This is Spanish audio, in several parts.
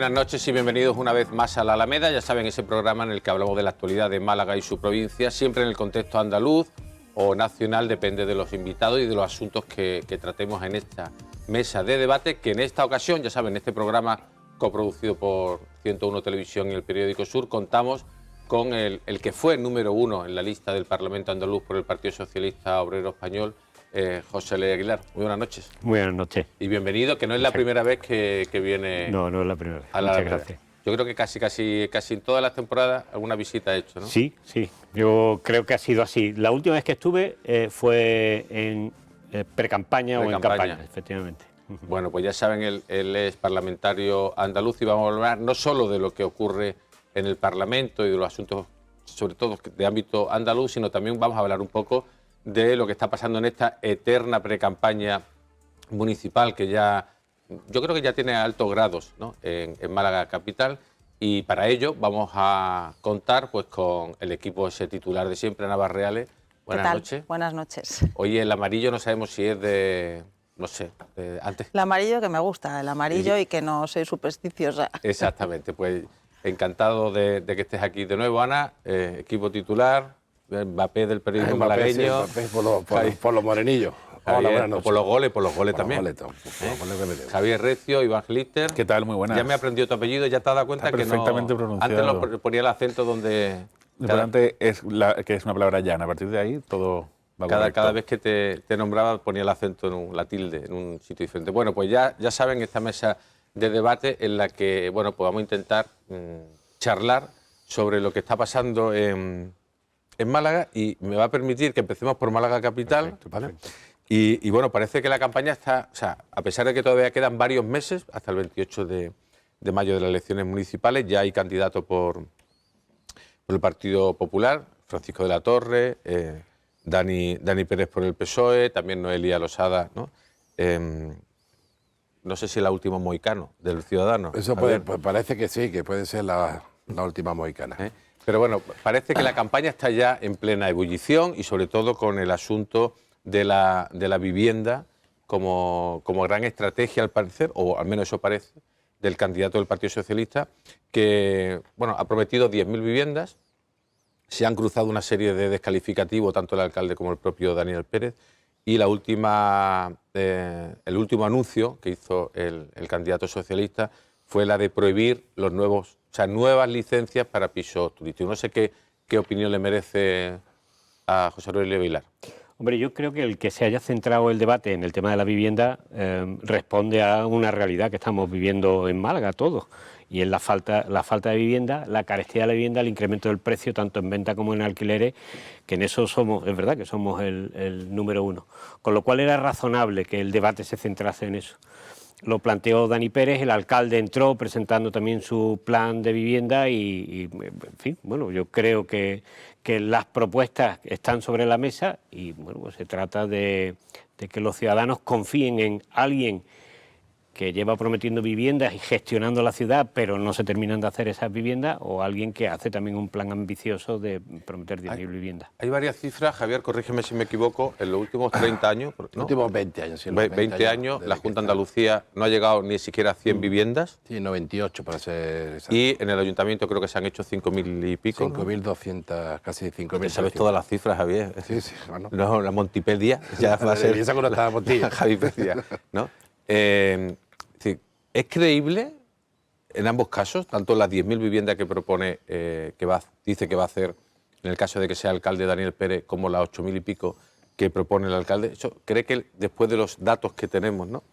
Buenas noches y bienvenidos una vez más a La Alameda. Ya saben, ese programa en el que hablamos de la actualidad de Málaga y su provincia, siempre en el contexto andaluz o nacional, depende de los invitados y de los asuntos que tratemos en esta mesa de debate, que en esta ocasión, ya saben, este programa coproducido por 101 Televisión y el Periódico Sur, contamos con el que fue el número 1 en la lista del Parlamento andaluz por el Partido Socialista Obrero Español, José L. Aguilar. Muy buenas noches. Muy buenas noches. Y bienvenido, que no es la primera vez que viene. No, no es la primera vez. Muchas gracias. Yo creo que casi en todas las temporadas alguna visita he hecho, ¿no? Sí, sí. Yo creo que ha sido así. La última vez que estuve fue en pre-campaña o en campaña, efectivamente. Bueno, pues ya saben, él es parlamentario andaluz y vamos a hablar no solo de lo que ocurre en el Parlamento y de los asuntos, sobre todo de ámbito andaluz, sino también vamos a hablar un poco de lo que está pasando en esta eterna pre-campaña municipal que ya, yo creo que ya tiene altos grados, ¿no?, en Málaga capital, y para ello vamos a contar pues con el equipo ese titular de siempre, Ana Barreales. Buenas noches. Buenas noches. Hoy el amarillo no sabemos si es de, no sé, de antes. El amarillo que me gusta, el amarillo y que no soy supersticiosa. Exactamente, pues encantado de que estés aquí de nuevo, Ana, equipo titular, Mbappé del periodismo malagueño. Sí, Mbappé por los morenillos. Hola, buenas noches. Por los goles también. Javier Recio, Iván Glister. ¿Qué tal? Muy buenas. Ya me aprendió tu apellido, ya te has dado cuenta Está que no. perfectamente pronunciado. Antes lo ponía el acento donde. Lo importante es que es una palabra llana. A partir de ahí todo va correcto. Cada vez que te nombraba ponía el acento la tilde en un sitio diferente. Bueno, pues ya saben, esta mesa de debate en la que, bueno, pues vamos a intentar charlar sobre lo que está pasando en Málaga, y me va a permitir que empecemos por Málaga capital. Perfecto, ¿vale? perfecto. Y bueno, parece que la campaña está, o sea, a pesar de que todavía quedan varios meses, hasta el 28 de mayo de las elecciones municipales, ya hay candidato por el Partido Popular, Francisco de la Torre, Dani Pérez por el PSOE, también Noelia Losada, ¿no? No sé si la última mohicano del Ciudadanos. Eso pues parece que sí, que puede ser la última mohicana. Pero bueno, parece que la campaña está ya en plena ebullición y sobre todo con el asunto de la vivienda como gran estrategia, al parecer, o al menos eso parece, del candidato del Partido Socialista, que bueno, ha prometido 10.000 viviendas. Se han cruzado una serie de descalificativos, tanto el alcalde como el propio Daniel Pérez, y el último anuncio que hizo el candidato socialista fue la de prohibir nuevas licencias para pisos turísticos. No sé qué opinión le merece a José Aurelio Aguilar. Hombre, yo creo que el que se haya centrado el debate en el tema de la vivienda responde a una realidad que estamos viviendo en Málaga todos, y es la falta de vivienda, la carestía de la vivienda, el incremento del precio tanto en venta como en alquileres, que en eso somos, es verdad que somos el número 1. Con lo cual era razonable que el debate se centrase en eso. Lo planteó Dani Pérez, el alcalde entró presentando también su plan de vivienda y en fin, bueno, yo creo que las propuestas están sobre la mesa y bueno, pues se trata de que los ciudadanos confíen en alguien que lleva prometiendo viviendas y gestionando la ciudad, pero no se terminan de hacer esas viviendas, o alguien que hace también un plan ambicioso de prometer 10.000 viviendas. Hay varias cifras, Javier, corrígeme si me equivoco, en los últimos 30 años... ¿no? Los últimos 20 años. Sí, 20 años, la Junta de Andalucía no ha llegado ni siquiera a 100 viviendas. Sí, 98 para ser exacto. Y en el ayuntamiento creo que se han hecho 5.000 y pico. 5.200, casi 5.000. ¿Sabes todas las cifras, Javier? Sí, bueno. No, la Montipedia ya va a ser... Esa cuando estaba Montilla. Javi Pérez, ¿no? ¿Es creíble en ambos casos, tanto las 10.000 viviendas que propone, dice que va a hacer en el caso de que sea alcalde Daniel Pérez, como las 8.000 y pico que propone el alcalde? ¿Cree que después de los datos que tenemos, ¿no?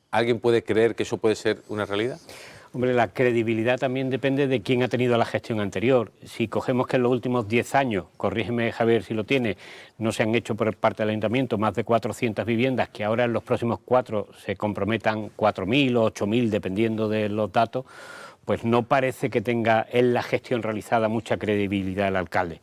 ¿Alguien puede creer que eso puede ser una realidad? Hombre, la credibilidad también depende de quién ha tenido la gestión anterior. Si cogemos que en los últimos 10 años, corrígeme Javier si lo tiene, no se han hecho por parte del Ayuntamiento más de 400 viviendas, que ahora en los próximos 4 se comprometan 4.000 o 8.000, dependiendo de los datos, pues no parece que tenga en la gestión realizada mucha credibilidad el alcalde.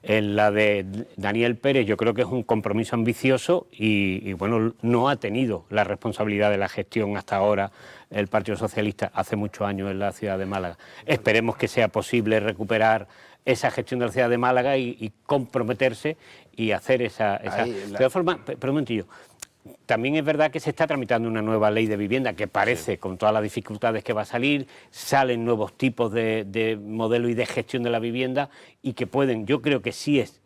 En la de Daniel Pérez yo creo que es un compromiso ambicioso y bueno, no ha tenido la responsabilidad de la gestión hasta ahora el Partido Socialista hace muchos años en la ciudad de Málaga. Esperemos que sea posible recuperar esa gestión de la ciudad de Málaga y comprometerse y hacer esa... De todas formas, pero un momentillo, también es verdad que se está tramitando una nueva ley de vivienda que parece, con todas las dificultades que va a salir, salen nuevos tipos de modelo y de gestión de la vivienda y que pueden, yo creo que sí es,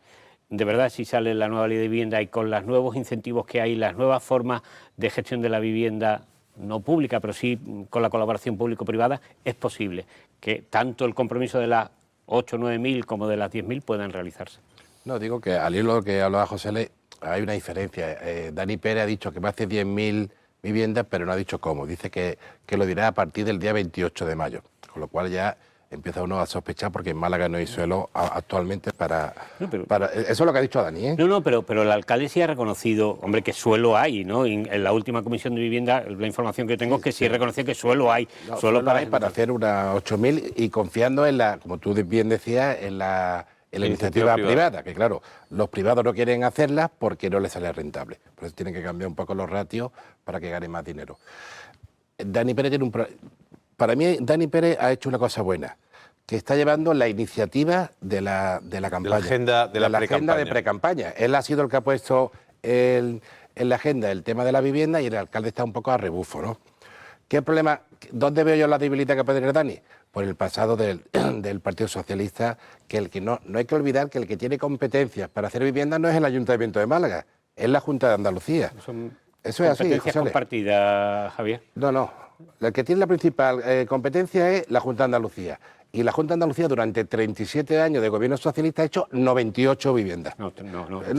de verdad, si sale la nueva ley de vivienda y con los nuevos incentivos que hay, las nuevas formas de gestión de la vivienda, no pública, pero sí con la colaboración público-privada, es posible que tanto el compromiso de las 8 o 9 mil como de las 10 mil puedan realizarse. No, digo que al hilo de lo que hablaba José Le, hay una diferencia. Dani Pérez ha dicho que va a hacer 10.000 viviendas, pero no ha dicho cómo. Dice que lo dirá a partir del día 28 de mayo, con lo cual ya empieza uno a sospechar porque en Málaga no hay suelo actualmente para... Eso es lo que ha dicho Dani, ¿eh? No, pero el alcalde sí ha reconocido, hombre, que suelo hay, ¿no? En la última comisión de vivienda, la información que tengo es que sí reconoce que suelo hay. No, suelo para hacer unas 8.000 y confiando en la, como tú bien decías, en la iniciativa privada, que claro, los privados no quieren hacerlas porque no les sale rentable. Por eso tienen que cambiar un poco los ratios para que ganen más dinero. Dani Pérez tiene para mí, Dani Pérez ha hecho una cosa buena, que está llevando la iniciativa de la campaña. De la agenda de la agenda de pre-campaña. Él ha sido el que ha puesto en la agenda el tema de la vivienda y el alcalde está un poco a rebufo, ¿no? ¿Qué problema? ¿Dónde veo yo la debilidad que puede tener Dani? Por el pasado del Partido Socialista, que no hay que olvidar que el que tiene competencias para hacer vivienda no es el Ayuntamiento de Málaga, es la Junta de Andalucía. Eso es así, competencias compartidas, Javier. No. El que tiene la principal competencia es la Junta de Andalucía. Y la Junta de Andalucía durante 37 años de gobierno socialista ha hecho 98 viviendas. No,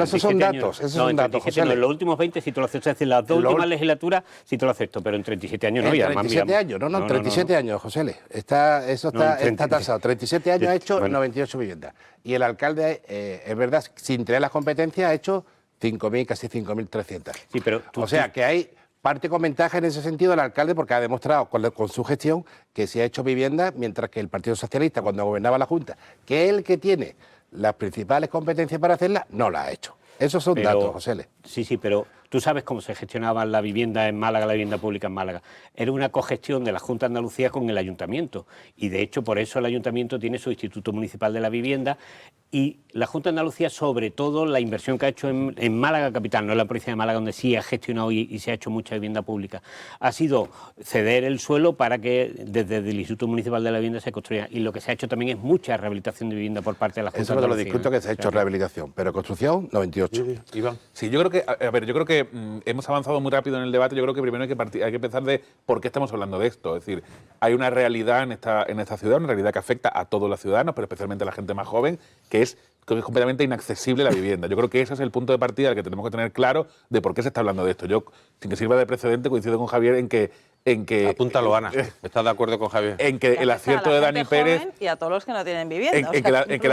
esos son datos, esos son datos, José. En los últimos 20 sí te lo acepto, es decir, las dos últimas legislaturas sí te lo acepto, pero en 37 años no. En 37 años, 37 años, José. Eso está tasado. 37 años ha hecho 98 viviendas. Y el alcalde, es verdad, sin tener las competencias, ha hecho 5.000, casi 5.300. Sí, pero o sea, que hay... Parte con ventaja en ese sentido el alcalde porque ha demostrado con su gestión que se ha hecho vivienda, mientras que el Partido Socialista, cuando gobernaba la Junta, que es el que tiene las principales competencias para hacerla, no la ha hecho. Esos son datos, José Le. Sí, pero tú sabes cómo se gestionaba la vivienda en Málaga, la vivienda pública en Málaga. Era una cogestión de la Junta de Andalucía con el Ayuntamiento. Y de hecho, por eso el Ayuntamiento tiene su Instituto Municipal de la Vivienda. Y la Junta de Andalucía, sobre todo, la inversión que ha hecho en Málaga capital, no en la provincia de Málaga, donde sí ha gestionado y se ha hecho mucha vivienda pública, ha sido ceder el suelo para que desde el Instituto Municipal de la Vivienda se construya. Y lo que se ha hecho también es mucha rehabilitación de vivienda por parte de la Junta de Andalucía. Eso es lo discuto que se ha hecho rehabilitación, pero construcción, 98. Iván. Sí, yo creo que hemos avanzado muy rápido en el debate. Yo creo que primero hay que pensar de por qué estamos hablando de esto. Es decir, hay una realidad en esta ciudad, una realidad que afecta a todos los ciudadanos, pero especialmente a la gente más joven, que es completamente inaccesible la vivienda. Yo creo que ese es el punto de partida al que tenemos que tener claro de por qué se está hablando de esto. Yo, sin que sirva de precedente, coincido con Javier en que apúntalo, Ana. ¿Estás de acuerdo con Javier? En que el acierto de Dani Pérez y a todos los que no tienen vivienda. En que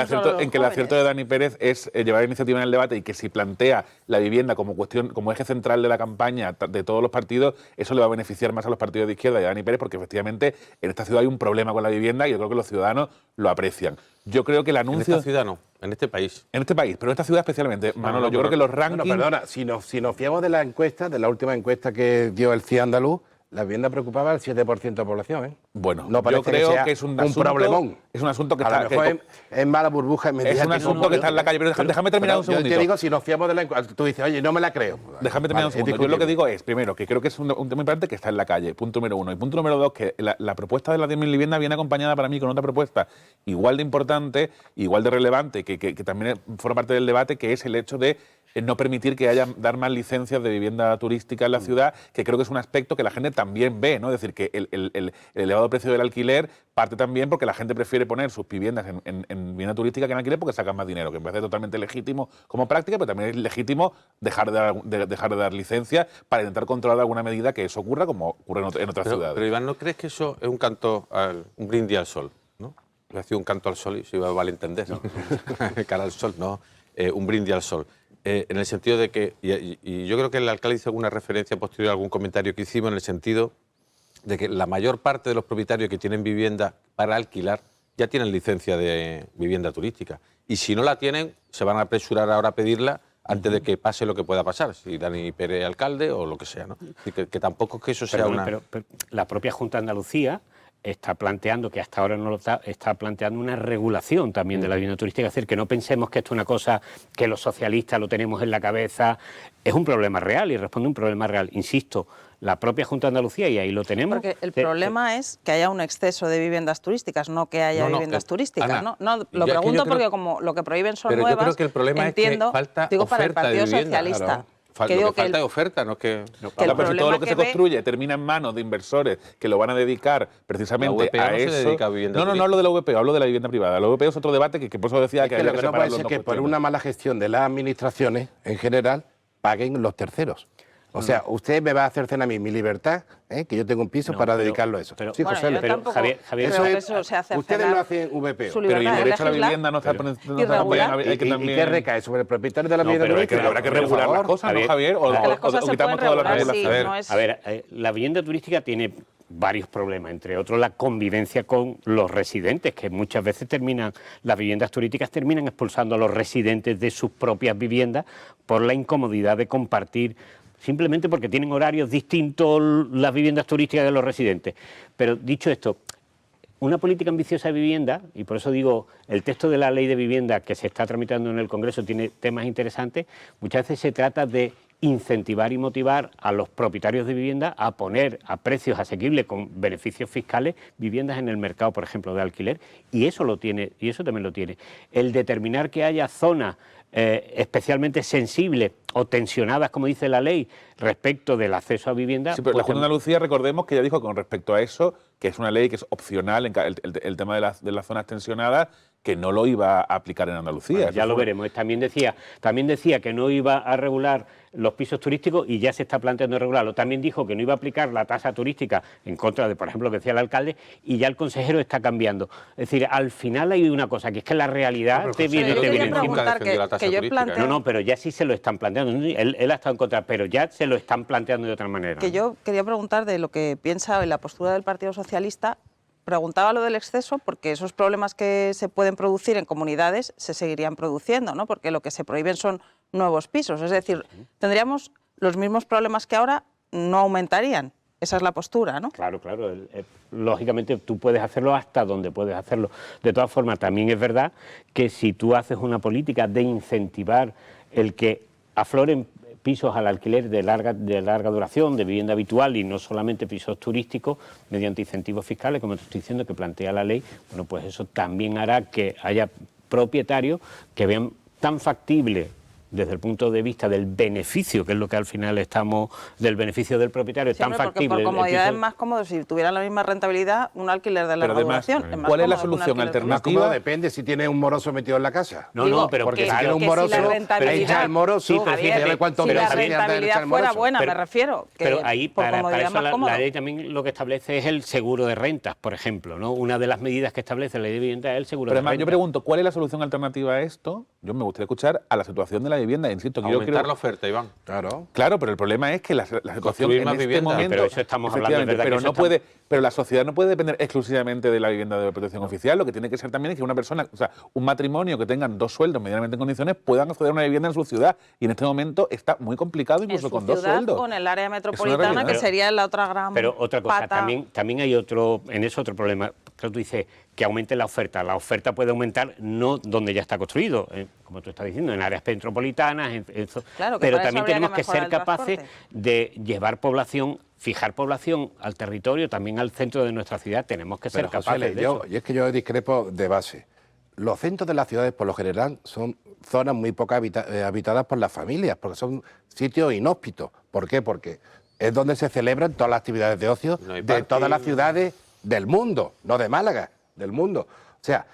el acierto de Dani Pérez es llevar la iniciativa en el debate y que si plantea la vivienda como cuestión, como eje central de la campaña de todos los partidos, eso le va a beneficiar más a los partidos de izquierda y a Dani Pérez, porque efectivamente en esta ciudad hay un problema con la vivienda y yo creo que los ciudadanos lo aprecian. Yo creo que el anuncio... En esta ciudad no, en este país. En este país, pero en esta ciudad especialmente. Manolo, yo creo que los rankings... Perdona, si nos fiamos de la encuesta, de la última encuesta que dio el CIE andaluz, la vivienda preocupaba al 7% de población, ¿eh? Bueno, no yo creo que es un problemón. Es un asunto que a está... lo mejor es mala burbuja. Es un asunto que está en la calle, pero déjame terminar un segundito. Yo te digo, si nos fiamos de la encuesta, tú dices, oye, no me la creo. Déjame terminar un segundo. Yo lo que digo es, primero, que creo que es un tema importante que está en la calle, punto número uno. Y punto número dos, que la propuesta de las 10.000 viviendas viene acompañada para mí con otra propuesta igual de importante, igual de relevante, que también forma parte del debate, que es el hecho de no permitir que dar más licencias de vivienda turística en la ciudad, que creo que es un aspecto que la gente también ve, ¿no? Es decir, que el elevado precio del alquiler parte también porque la gente prefiere poner sus viviendas en vivienda turística que en alquiler porque sacan más dinero, que me parece totalmente legítimo como práctica, pero también es legítimo dejar de dar licencias para intentar controlar de alguna medida que eso ocurra como ocurre en otras ciudades. Pero Iván, ¿no crees que eso es un un brindis al sol? ¿No? Le ha sido un canto al sol y si vale entender, ¿no? Cara al sol, no, un brindis al sol. En el sentido de que, y yo creo que el alcalde hizo alguna referencia posterior a algún comentario que hicimos, en el sentido de que la mayor parte de los propietarios que tienen vivienda para alquilar ya tienen licencia de vivienda turística. Y si no la tienen, se van a apresurar ahora a pedirla antes de que pase lo que pueda pasar, si Dani Pérez alcalde o lo que sea, ¿no? Que tampoco es que eso sea pero la propia Junta de Andalucía está planteando, que hasta ahora no lo está planteando una regulación también de la vivienda turística. Es decir, que no pensemos que esto es una cosa que los socialistas lo tenemos en la cabeza. Es un problema real y responde a un problema real. Insisto, la propia Junta de Andalucía, y ahí lo tenemos. Porque el problema es que haya un exceso de viviendas turísticas, no que haya viviendas turísticas. Ana, ¿no? Lo pregunto porque como lo que prohíben son pero nuevas, yo creo que el problema entiendo, es que falta digo, para el oferta Partido de vivienda. Socialista. Claro. Que digo que falta de oferta, no es que... que el pero si todo lo que problema se que ve- construye termina en manos de inversores que lo van a dedicar precisamente La VPO a no se eso. dedica a vivienda no turística. hablo de la VPO, hablo de la vivienda privada. La VPO es otro debate que por eso decía Es que que había lo que que no separar puede las ser dos que por cuestiones. una mala gestión de las administraciones en general paguen los terceros. O sea, usted me va a hacer cena a mí mi libertad, que yo tengo un piso No, para pero- dedicarlo a eso. pero- sí, Bueno, José yo Luis. tampoco Javier, creo eso que es- eso se hace ustedes cenar lo hacen VPO. su Pero y el libertad de derecho a la legislar. vivienda no está Pero- no y está regular. hay que ¿Y también... qué recae sobre el propietario de la No, vivienda pero hay turística? que- habrá que Por regular las favor. cosas, ¿no, Javier? Javier? O, Es que las o cosas se quitamos pueden todas las regular, sí, reglas. no es... A ver, la vivienda turística tiene varios problemas, entre otros la convivencia con los residentes, que muchas veces las viviendas turísticas terminan expulsando a los residentes de sus propias viviendas por la incomodidad de compartir, simplemente porque tienen horarios distintos las viviendas turísticas de los residentes. Pero dicho esto, una política ambiciosa de vivienda, y por eso digo, el texto de la ley de vivienda que se está tramitando en el Congreso tiene temas interesantes, muchas veces se trata de incentivar y motivar a los propietarios de vivienda a poner a precios asequibles con beneficios fiscales viviendas en el mercado, por ejemplo, de alquiler, y eso lo tiene, y eso también lo tiene. El determinar que haya zonas especialmente sensibles o tensionadas, como dice la ley, respecto del acceso a vivienda. Sí, pero la pues Junta de Andalucía, recordemos que ya dijo con respecto a eso, que es una ley que es opcional, el tema de las zonas tensionadas, que no lo iba a aplicar en Andalucía. Bueno, ya lo veremos. También decía que no iba a regular los pisos turísticos y ya se está planteando regularlo. También dijo que no iba a aplicar la tasa turística en contra de, por ejemplo, lo que decía el alcalde, y ya el consejero está cambiando. Es decir, al final hay una cosa, que es que la realidad te viene yo quería encima. preguntar que yo planteo... No, pero ya sí se lo están planteando. Él ha estado en contra, pero ya se lo están planteando de otra manera. Que yo quería preguntar de lo que piensa en la postura del Partido Socialista. Preguntaba lo del exceso porque esos problemas que se pueden producir en comunidades se seguirían produciendo, ¿no? Porque lo que se prohíben son nuevos pisos. Es decir, tendríamos los mismos problemas que ahora, no aumentarían. Esa es la postura, ¿no? Claro. Lógicamente tú puedes hacerlo hasta donde puedes hacerlo. De todas formas, también es verdad que si tú haces una política de incentivar el que afloren pisos al alquiler de larga duración, de vivienda habitual y no solamente pisos turísticos, mediante incentivos fiscales, como te estoy diciendo, que plantea la ley, bueno, pues eso también hará que haya propietarios que vean tan factible desde el punto de vista del beneficio, que es lo que al final del beneficio del propietario, es tan Siempre, porque factible. por comodidad es más cómodo, si tuvieran la misma rentabilidad, un alquiler de larga Pero además, duración. ¿cuál es la cómodo que un solución alquiler de Más alternativa? cómodo depende si tiene un moroso metido en la casa. No, pero porque que- si claro, tiene un que si la moroso, rentabilidad- echa el moroso, Sí, pero ya fíjate, ve cuánto si pero la menos sería de rentabilidad echar el fuera moroso. buena, Pero- me refiero, que Pero ahí, por para comodidad eso más cómodo. la ley también lo que establece es el seguro de rentas, por ejemplo, ¿no? Una de las medidas que establece la ley de vivienda es el seguro Pero de además, rentas. yo pregunto, ¿cuál es la solución alternativa a esto? Yo me gustaría escuchar a la situación de la vivienda. Insisto, que yo Aumentar creo... la oferta, Iván. Claro. Claro, pero el problema es que la situación Construir en más este vivienda. momento... Pero eso estamos hablando, es efectivamente, verdad que pero eso no estamos- puede, pero la sociedad no puede depender exclusivamente de la vivienda de protección oficial. Lo que tiene que ser también es que una persona, o sea, un matrimonio que tengan dos sueldos medianamente en condiciones puedan acceder a una vivienda en su ciudad. Y en este momento está muy complicado, En incluso su con dos ciudad sueldos. o en el área Es una metropolitana, realidad. que sería la otra gran Pero otra cosa, pata. también hay otro problema. Claro, tú dices que aumente la oferta. La oferta puede aumentar no donde ya está construido, como tú estás diciendo, en áreas metropolitanas, Claro, que pero para eso también habría tenemos que que mejorar ser el capaces transporte. de llevar población, fijar población al territorio, también al centro de nuestra ciudad. Tenemos que ser Pero, José, capaces de eso. y es que yo discrepo de base. Los centros de las ciudades, por lo general, son zonas muy poco habitadas por las familias, porque son sitios inhóspitos. ¿Por qué? Porque es donde se celebran todas las actividades de ocio No hay de todas parking. las ciudades del mundo, no de Málaga, del mundo. O sea,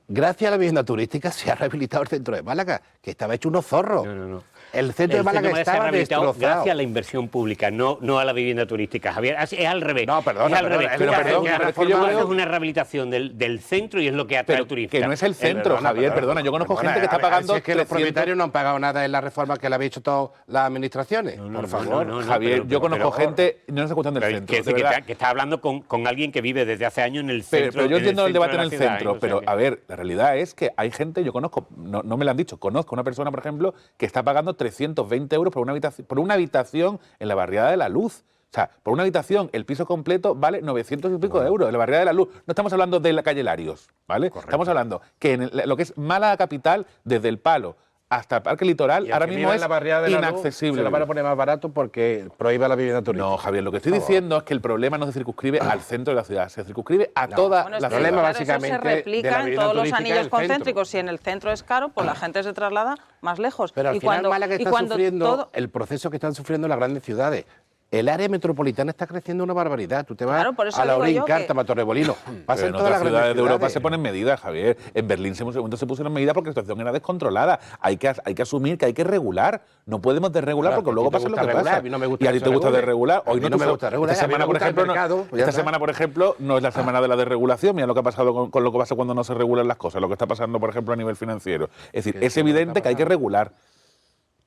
gracias a la vivienda turística se ha rehabilitado el centro de Málaga, que estaba hecho unos zorros. No. El centro de Málaga se ha estaba rehabilitado destrozado. gracias a la inversión pública, no a la vivienda turística, Javier. Es al revés. No, perdona, es al perdona, revés. pero Tú perdón, haces pero es que tú yo haces creo- una rehabilitación del centro y es lo que atrae Pero al turista. que no es el centro, Perdona, Javier, perdona. Yo conozco gente que está pagando... Si es que los 300. propietarios no han pagado nada en la reforma que le habían hecho todas las administraciones. Por favor. no, Javier, yo conozco gente... No se escuchan del Pero centro, que, de verdad. que está hablando con alguien que vive desde hace años en el Pero, centro. yo entiendo el debate en de el la ciudad, centro, ¿eh? O sea pero que- a ver, la realidad es que hay gente, yo conozco, no me lo han dicho, conozco una persona, por ejemplo, que está pagando 320 euros por una habitación en la barriada de La Luz. sea, por una habitación, el piso completo vale 900 y pico de euros, la barrera de la luz. No estamos hablando de la calle Larios, ¿vale? Correcto. Estamos hablando que en lo que es Málaga capital, desde el Palo hasta el Parque Litoral, ahora mismo es la barriada de la luz, inaccesible. se lo van a poner más barato porque prohíba la vivienda turística. No, Javier, lo que estoy diciendo es que el problema no se circunscribe al centro de la ciudad, se circunscribe a toda Bueno, la es que, ciudad. problema claro, básicamente eso se de la replica en vivienda todos los turística anillos del centro. concéntricos. Si en el centro es caro, pues la gente se traslada más lejos. Pero al y final cuando, Málaga y está cuando sufriendo todo- el proceso que están sufriendo las grandes ciudades. El área metropolitana está creciendo una barbaridad. Tú te vas Claro, por eso a digo Laurín, yo que- Cártama, Torremolinos. Pasa Pero en en todas las otras grandes ciudades de Europa ciudades. se ponen medidas, Javier. En Berlín en un momento se pusieron medidas porque la situación era descontrolada. Hay que asumir que hay que regular. No podemos desregular Claro, porque a ti luego te pasa lo gusta que regular, pasa. a mí no me gusta y a ti que te se gusta regule. desregular. A Hoy mí no me gusta regular, Esta a mí me semana, por gusta el ejemplo, mercado, pues ya esta está. semana, por ejemplo, no es la semana de la desregulación. Mira lo que ha pasado con lo que pasa cuando no se regulan las cosas, lo que está pasando, por ejemplo, a nivel financiero. Es decir, es evidente que hay que regular.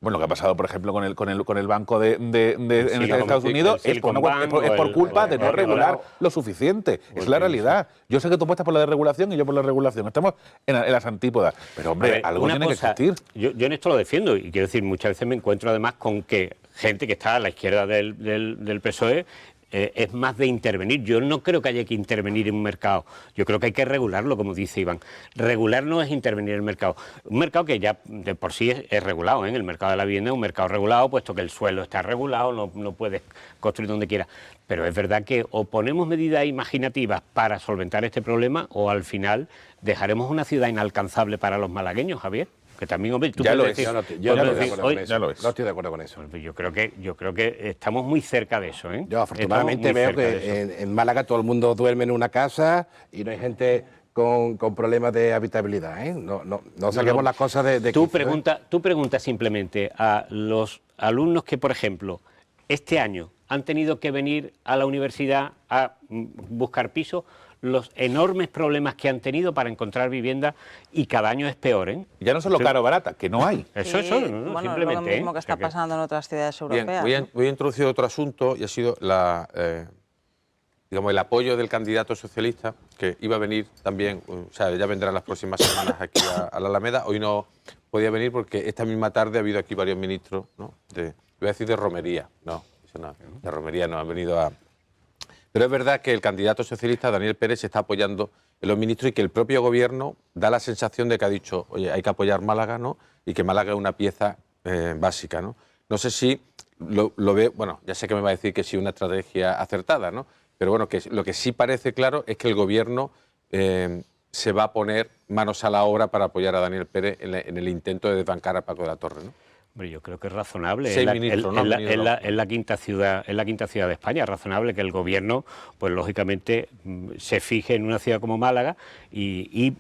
Bueno, lo que ha pasado, por ejemplo, con el banco en Estados Unidos es por culpa de no regular lo suficiente. Es la realidad. Yo sé que tú apuestas por la desregulación y yo por la regulación. Estamos en las antípodas. Pero, hombre, A ver, algo una tiene cosa, que existir. Yo en esto lo defiendo y quiero decir, muchas veces me encuentro además con que gente que está a la izquierda del PSOE es más de intervenir. Yo no creo que haya que intervenir en un mercado. Yo creo que hay que regularlo, como dice Iván. Regular no es intervenir en el mercado. Un mercado que ya de por sí es regulado, ¿eh? El mercado de la vivienda es un mercado regulado, puesto que el suelo está regulado, no puedes construir donde quieras. Pero es verdad que o ponemos medidas imaginativas para solventar este problema o al final dejaremos una ciudad inalcanzable para los malagueños, Javier. Que también, hombre, tú Ya puedes lo es. decir, Yo no puedes estoy de decir, acuerdo con "Oye, eso. ya lo es. No estoy de acuerdo con eso. pues yo creo que estamos muy cerca de eso, ¿eh? Yo afortunadamente Estamos muy veo cerca de eso. que en Málaga todo el mundo duerme en una casa y no hay gente con problemas de habitabilidad. ¿eh? No saquemos las cosas de Tú quicio, ¿eh? preguntas simplemente a los alumnos que, por ejemplo, este año han tenido que venir a la universidad a buscar piso, los enormes problemas que han tenido para encontrar vivienda y cada año es peor, ¿eh? Ya no solo caro o barata, que no hay. Eso, Sí, no, bueno, simplemente. es lo mismo que O sea está pasando en otras ciudades Bien, europeas. ¿no? voy a introducir otro asunto y ha sido digamos, el apoyo del candidato socialista que iba a venir también, o sea, ya vendrá las próximas semanas aquí a la Alameda. Hoy no podía venir porque esta misma tarde ha habido aquí varios ministros, ¿no? Voy a decir de romería, no, eso no, de romería no, han venido a... Pero es verdad que el candidato socialista, Daniel Pérez, se está apoyando en los ministros y que el propio gobierno da la sensación de que ha dicho, oye, hay que apoyar Málaga, ¿no? Y que Málaga es una pieza básica, ¿no? No sé si lo ve, bueno, ya sé que me va a decir que sí, una estrategia acertada, ¿no? Pero bueno, que lo que sí parece claro es que el gobierno se va a poner manos a la obra para apoyar a Daniel Pérez en el intento de desbancar a Paco de la Torre, ¿no? Hombre, yo creo que es razonable. 6 ministros, ¿no? Es la quinta ciudad de España. Es razonable que el gobierno, pues lógicamente, se fije en una ciudad como Málaga y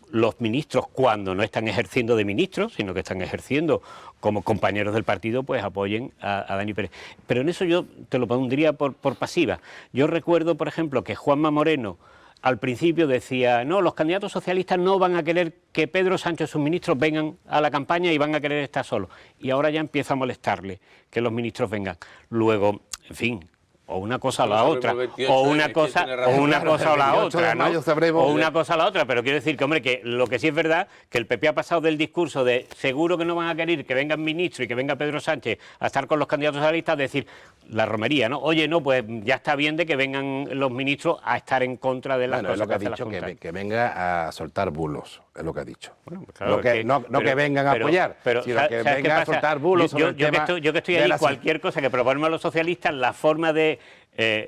los ministros, cuando no están ejerciendo de ministros, sino que están ejerciendo como compañeros del partido, pues apoyen a Dani Pérez. Pero en eso yo te lo pondría por pasiva. Yo recuerdo, por ejemplo, que Juanma Moreno al principio decía, no, los candidatos socialistas no van a querer que Pedro Sánchez y sus ministros vengan a la campaña y van a querer estar solos. Y ahora ya empieza a molestarle que los ministros vengan. Luego, en fin, o una cosa o la otra, o una cosa o la otra, ¿no? O una cosa o la otra, pero quiero decir que, hombre, que lo que sí es verdad, que el PP ha pasado del discurso de seguro que no van a querer que vengan ministros y que venga Pedro Sánchez a estar con los candidatos socialistas, a decir la romería, ¿no? Oye, no, pues ya está bien de que vengan los ministros a estar en contra de las Bueno, es cosas lo que ha hace la dicho, Junta. que venga a soltar bulos, es lo que ha dicho. Bueno, pues claro, No que vengan a apoyar, sino que ¿sabes qué vengan a pasa? soltar bulos sobre el tema yo que estoy de ahí, la- cualquier cosa que proponemos a los socialistas, la forma de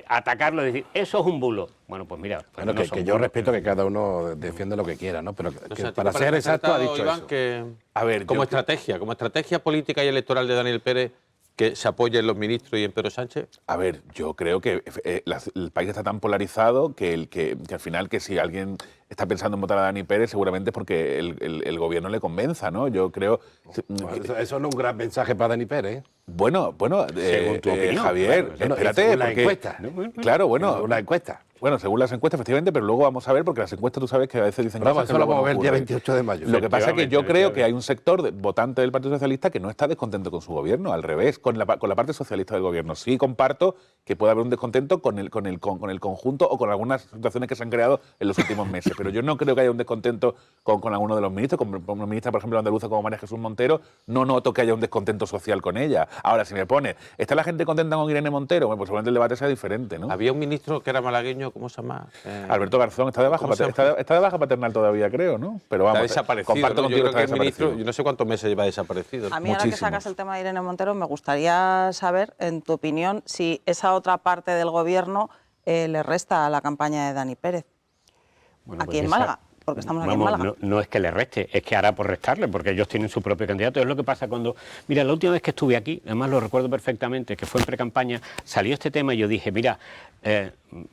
atacarlo, es decir, eso es un bulo. Bueno, pues mira, pues Bueno, no que son yo bulos. respeto que cada uno defiende lo que quiera, ¿no? Pero O sea, para ¿te ser parece exacto ha acertado, dicho Iván, eso. que A ver, como yo- estrategia política y electoral de Daniel Pérez, que se apoye en los ministros y en Pedro Sánchez? A ver, yo creo que el país está tan polarizado que al final, que si alguien está pensando en votar a Dani Pérez, seguramente es porque el gobierno le convenza, ¿no? Yo creo... Pues eso no es un gran mensaje para Dani Pérez, ¿eh? Bueno, Según tu opinión. Javier, Bueno, espérate, según la porque... encuesta. Claro, bueno, Una encuesta. Bueno, según las encuestas, efectivamente, pero luego vamos a ver, porque las encuestas tú sabes que a veces dicen Pero cosas vamos, que eso lo luego vamos a no ver el día ocurren. 28 de mayo. Lo que pasa es que yo creo Efectivamente. que hay un sector votante del Partido Socialista que no está descontento con su gobierno, al revés, con la parte socialista del gobierno. Sí comparto que puede haber un descontento con el conjunto o con algunas situaciones que se han creado en los últimos meses, pero yo no creo que haya un descontento con alguno de los ministros, con una ministra, por ejemplo, andaluza como María Jesús Montero, no noto que haya un descontento social con ella. Ahora, si me pone, ¿está la gente contenta con Irene Montero? Bueno, pues seguramente el debate sea diferente, ¿no? Había un ministro que era malagueño, ¿cómo se llama? Alberto Garzón está de baja paternal todavía, creo, ¿no? Pero vamos, está desaparecido. comparto ¿no? contigo Yo creo que el desaparecido. ministro, yo no sé cuántos meses lleva desaparecido. A mí, ahora que sacas el tema de Irene Montero, me gustaría saber, en tu opinión, si esa otra parte del Gobierno le resta a la campaña de Dani Pérez, Bueno, aquí pues en esa- Málaga, porque estamos aquí en Vamos, Málaga. no es que le reste, es que hará por restarle, porque ellos tienen su propio candidato. Es lo que pasa cuando... Mira, la última vez que estuve aquí, además lo recuerdo perfectamente, que fue en precampaña, salió este tema y yo dije, mira,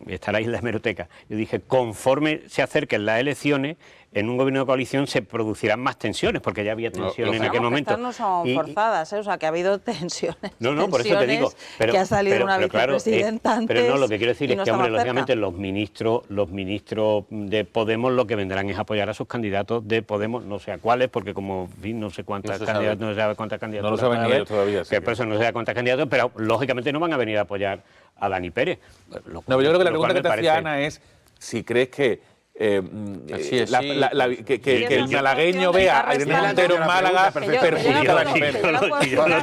estará ahí en la hemeroteca, yo dije, conforme se acerquen las elecciones, en un gobierno de coalición se producirán más tensiones, porque ya había tensión en aquel momento. Estas no son forzadas, o sea, que ha habido tensiones. No, por eso te digo. Que ha salido una claro, vicepresidenta antes. Pero no, lo que quiero decir y es no que, hombre, estaba cerca. lógicamente los ministros de Podemos lo que vendrán es apoyar a sus candidatos de Podemos, no sé a cuáles, porque como vi, no sé cuántas No se candidatas, sabe. no se sabe cuántas candidatas. No lo saben ni ellos todavía. Que por eso no se sabe cuántas candidatos, pero lógicamente no van a venir a apoyar a Dani Pérez. No, pero yo creo que la pregunta que te hacía Ana es si crees que Así es, sí. que el Sí, malagueño sí, vea sí, a sí, Irene sí, Montero en Málaga perfecto. perjudica a Dani Pérez. Yo lo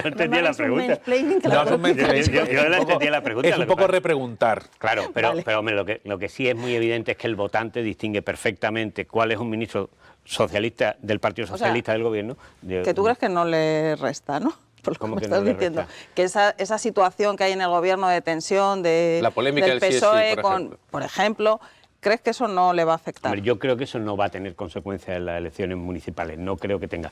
entendía la pregunta. Yo la entendía la pregunta. Es lo un que poco pasa- repreguntar. Claro, pero, Vale. pero hombre, lo que sí es muy evidente es que el votante distingue perfectamente cuál es un ministro socialista del Partido sea, Socialista del Gobierno. Que tú crees que no le resta, ¿no? Por lo que ¿Cómo me que no estás le diciendo. resta? Que esa situación que hay en el Gobierno de tensión La polémica del del sí es sí, PSOE por con, ejemplo. por ejemplo, ¿crees que eso no le va a afectar? Hombre, yo creo que eso no va a tener consecuencias en las elecciones municipales. No creo que tenga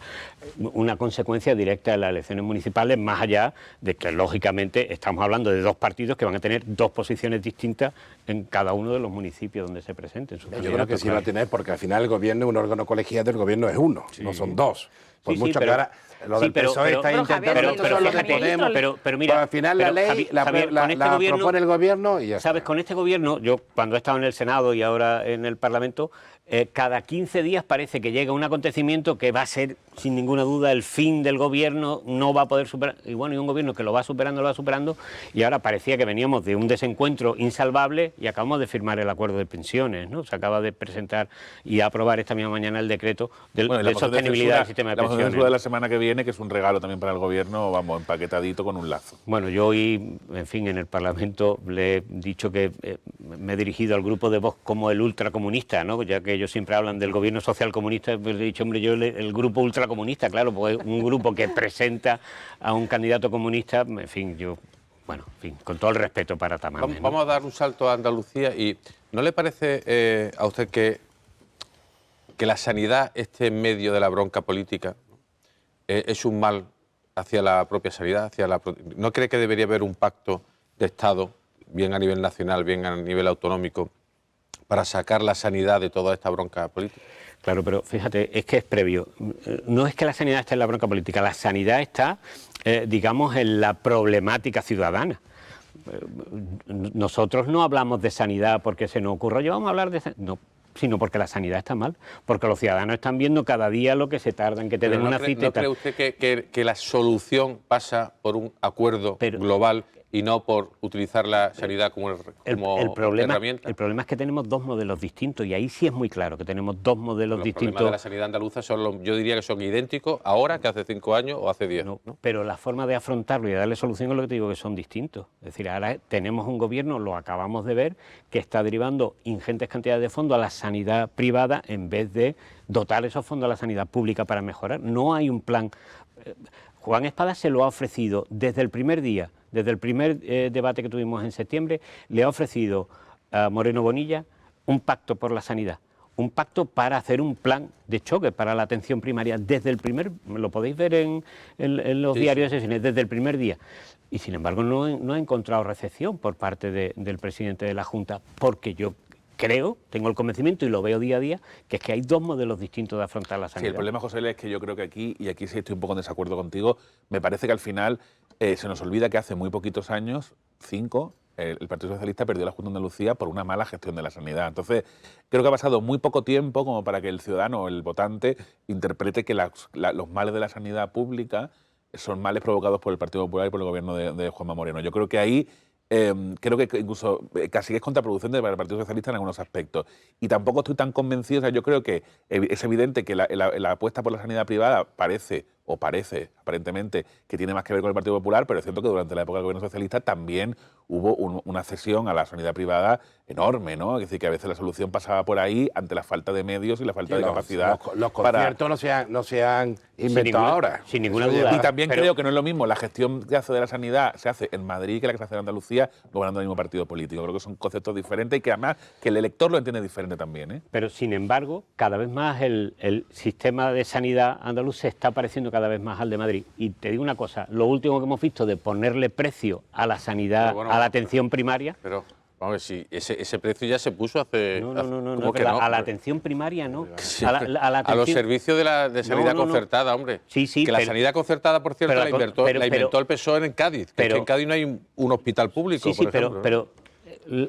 una consecuencia directa en las elecciones municipales, más allá de que, lógicamente, estamos hablando de dos partidos que van a tener dos posiciones distintas en cada uno de los municipios donde se presenten sus Yo creo que candidatos, sí va a tener, porque al final el gobierno, un órgano colegiado del gobierno es uno, no son dos. Por Sí, mucho pero- que ahora lo sí, del pero- PSOE está pero, intentando Javier, hacer pero lo que Javier, Podemos, pero mira, pues al final pero, la ley Javier, con este gobierno- propone el gobierno y ya ¿Sabes? está. Con este gobierno, yo cuando he estado en el Senado y ahora en el Parlamento, cada 15 días parece que llega un acontecimiento que va a ser, sin ninguna duda, el fin del gobierno, no va a poder superar. Y bueno, y un gobierno que lo va superando, y ahora parecía que veníamos de un desencuentro insalvable y acabamos de firmar el acuerdo de pensiones, ¿no? Se acaba de presentar y aprobar esta misma mañana el decreto Bueno, y la de moción de sostenibilidad censura- del sistema de la moción de pensiones. censura de la semana que viene, que es un regalo también para el gobierno, vamos, empaquetadito con un lazo. Bueno, yo hoy, en fin, en el Parlamento le he dicho que me he dirigido al grupo de Vox como el ultracomunista, ¿no? Ya que ellos siempre hablan del gobierno social comunista, pues le he dicho, hombre, yo el grupo ultracomunista, claro, pues un grupo que presenta a un candidato comunista, en fin, yo, bueno, en fin, con todo el respeto para Tamames, ¿no? Vamos a dar un salto a Andalucía y ¿no le parece a usted que la sanidad esté en medio de la bronca política es un mal hacia la propia sanidad? ¿No cree que debería haber un pacto de Estado, bien a nivel nacional, bien a nivel autonómico, para sacar la sanidad de toda esta bronca política? Claro, pero fíjate, es que es previo. No es que la sanidad esté en la bronca política, la sanidad está, digamos, en la problemática ciudadana. Nosotros no hablamos de sanidad porque se nos ocurra, yo vamos a hablar de sanidad, no, sino porque la sanidad está mal, porque los ciudadanos están viendo cada día lo que se tarda en que te den una cita. ¿No cree usted que la solución pasa por un acuerdo global y no por utilizar la sanidad como herramienta? El problema es que tenemos dos modelos distintos y ahí sí es muy claro que tenemos dos modelos distintos. Los problemas de la sanidad andaluza yo diría que son idénticos ahora que hace 5 años o hace 10. No, pero la forma de afrontarlo y de darle solución es lo que te digo, que son distintos. Es decir, ahora tenemos un gobierno, lo acabamos de ver, que está derivando ingentes cantidades de fondos a la sanidad privada en vez de dotar esos fondos a la sanidad pública para mejorar. No hay un plan. Juan Espada se lo ha ofrecido desde el primer día, desde el primer debate que tuvimos en septiembre, le ha ofrecido a Moreno Bonilla un pacto por la sanidad, un pacto para hacer un plan de choque para la atención primaria desde el primer, lo podéis ver en los diarios de sesiones, desde el primer día. Y sin embargo no ha encontrado recepción por parte del presidente de la Junta, porque yo creo, tengo el convencimiento y lo veo día a día, que es que hay dos modelos distintos de afrontar la sanidad. Sí, el problema, José L., es que yo creo que aquí, y aquí sí estoy un poco en desacuerdo contigo, me parece que al final se nos olvida que hace muy poquitos años, 5, el Partido Socialista perdió la Junta de Andalucía por una mala gestión de la sanidad. Entonces, creo que ha pasado muy poco tiempo como para que el ciudadano o el votante interprete que los males de la sanidad pública son males provocados por el Partido Popular y por el gobierno de Juanma Moreno. Yo creo que ahí creo que incluso casi es contraproducente para el Partido Socialista en algunos aspectos. Y tampoco estoy tan convencido, o sea, yo creo que es evidente que la apuesta por la sanidad privada parece aparentemente que tiene más que ver con el Partido Popular, pero es cierto que durante la época del gobierno socialista también hubo una cesión a la sanidad privada enorme, ¿no? Es decir, que a veces la solución pasaba por ahí ante la falta de medios y la falta de capacidad. Los conciertos no se han inventado ahora. Sin ninguna duda. Y también creo que no es lo mismo la gestión que hace de la sanidad se hace en Madrid que la que se hace en Andalucía gobernando el mismo partido político. Creo que son conceptos diferentes y que además que el elector lo entiende diferente también, ¿eh? Pero sin embargo, cada vez más el sistema de sanidad andaluz se está pareciendo cada vez más al de Madrid. Y te digo una cosa, lo último que hemos visto de ponerle precio a la sanidad, a la atención primaria... Pero vamos a ver, si ese precio ya se puso hace... No, a la atención primaria no. Sí, a los servicios de sanidad concertada, hombre. Sí, que la sanidad concertada, por cierto, la inventó el PSOE en Cádiz. Que en Cádiz no hay un hospital público, por ejemplo. Pero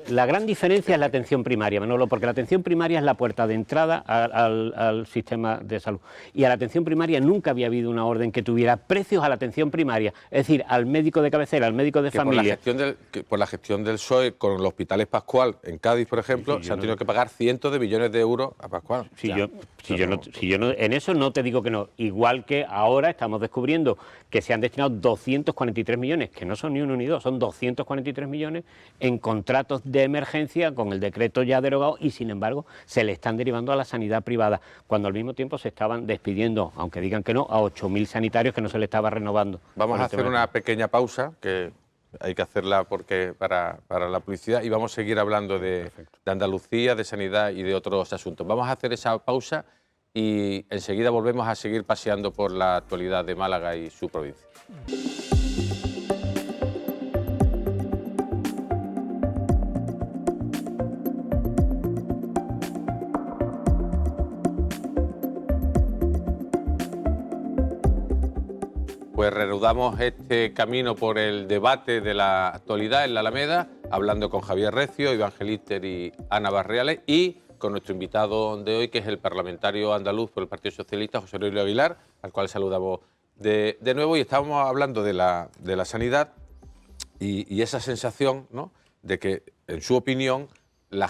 la gran diferencia es la atención primaria, Manolo, porque la atención primaria es la puerta de entrada al sistema de salud. Y a la atención primaria nunca había habido una orden que tuviera precios a la atención primaria, es decir, al médico de cabecera, al médico de familia. Por la gestión del PSOE con los hospitales Pascual en Cádiz, por ejemplo, se han tenido que pagar cientos de millones de euros a Pascual. En eso no te digo que no. Igual que ahora estamos descubriendo que se han destinado 243 millones, que no son ni uno ni dos, son 243 millones en contratos de emergencia con el decreto ya derogado y sin embargo se le están derivando a la sanidad privada, cuando al mismo tiempo se estaban despidiendo, aunque digan que no, a 8.000 sanitarios que no se le estaba renovando. Vamos a hacer una pequeña pausa, que hay que hacerla porque para la publicidad, y vamos a seguir hablando de Andalucía, de sanidad y de otros asuntos. Vamos a hacer esa pausa y enseguida volvemos a seguir paseando por la actualidad de Málaga y su provincia. Pues reanudamos este camino por el debate de la actualidad en la Alameda, hablando con Javier Recio, Iván Gelíster y Ana Barriales, y con nuestro invitado de hoy, que es el parlamentario andaluz por el Partido Socialista, José Aurelio Aguilar, al cual saludamos de nuevo. Y estábamos hablando de la sanidad y esa sensación, ¿no?, de que, en su opinión, la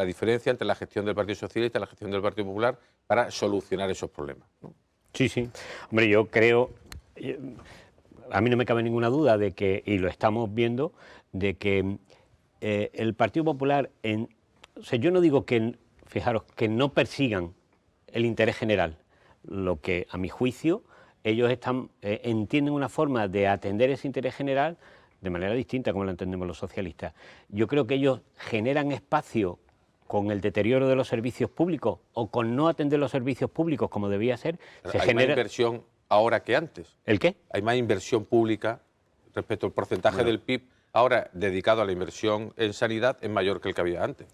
diferencia entre la gestión del Partido Socialista y la gestión del Partido Popular para solucionar esos problemas, ¿no? Sí. Hombre, yo creo... A mí no me cabe ninguna duda de que, y lo estamos viendo, de que el Partido Popular, o sea, yo no digo que, fijaros, que no persigan el interés general, lo que a mi juicio ellos entienden una forma de atender ese interés general de manera distinta como lo entendemos los socialistas. Yo creo que ellos generan espacio con el deterioro de los servicios públicos o con no atender los servicios públicos como debía ser. Hay más inversión ahora que antes. ¿El qué? Hay más inversión pública respecto al porcentaje del PIB ahora dedicado a la inversión en sanidad es mayor que el que había antes.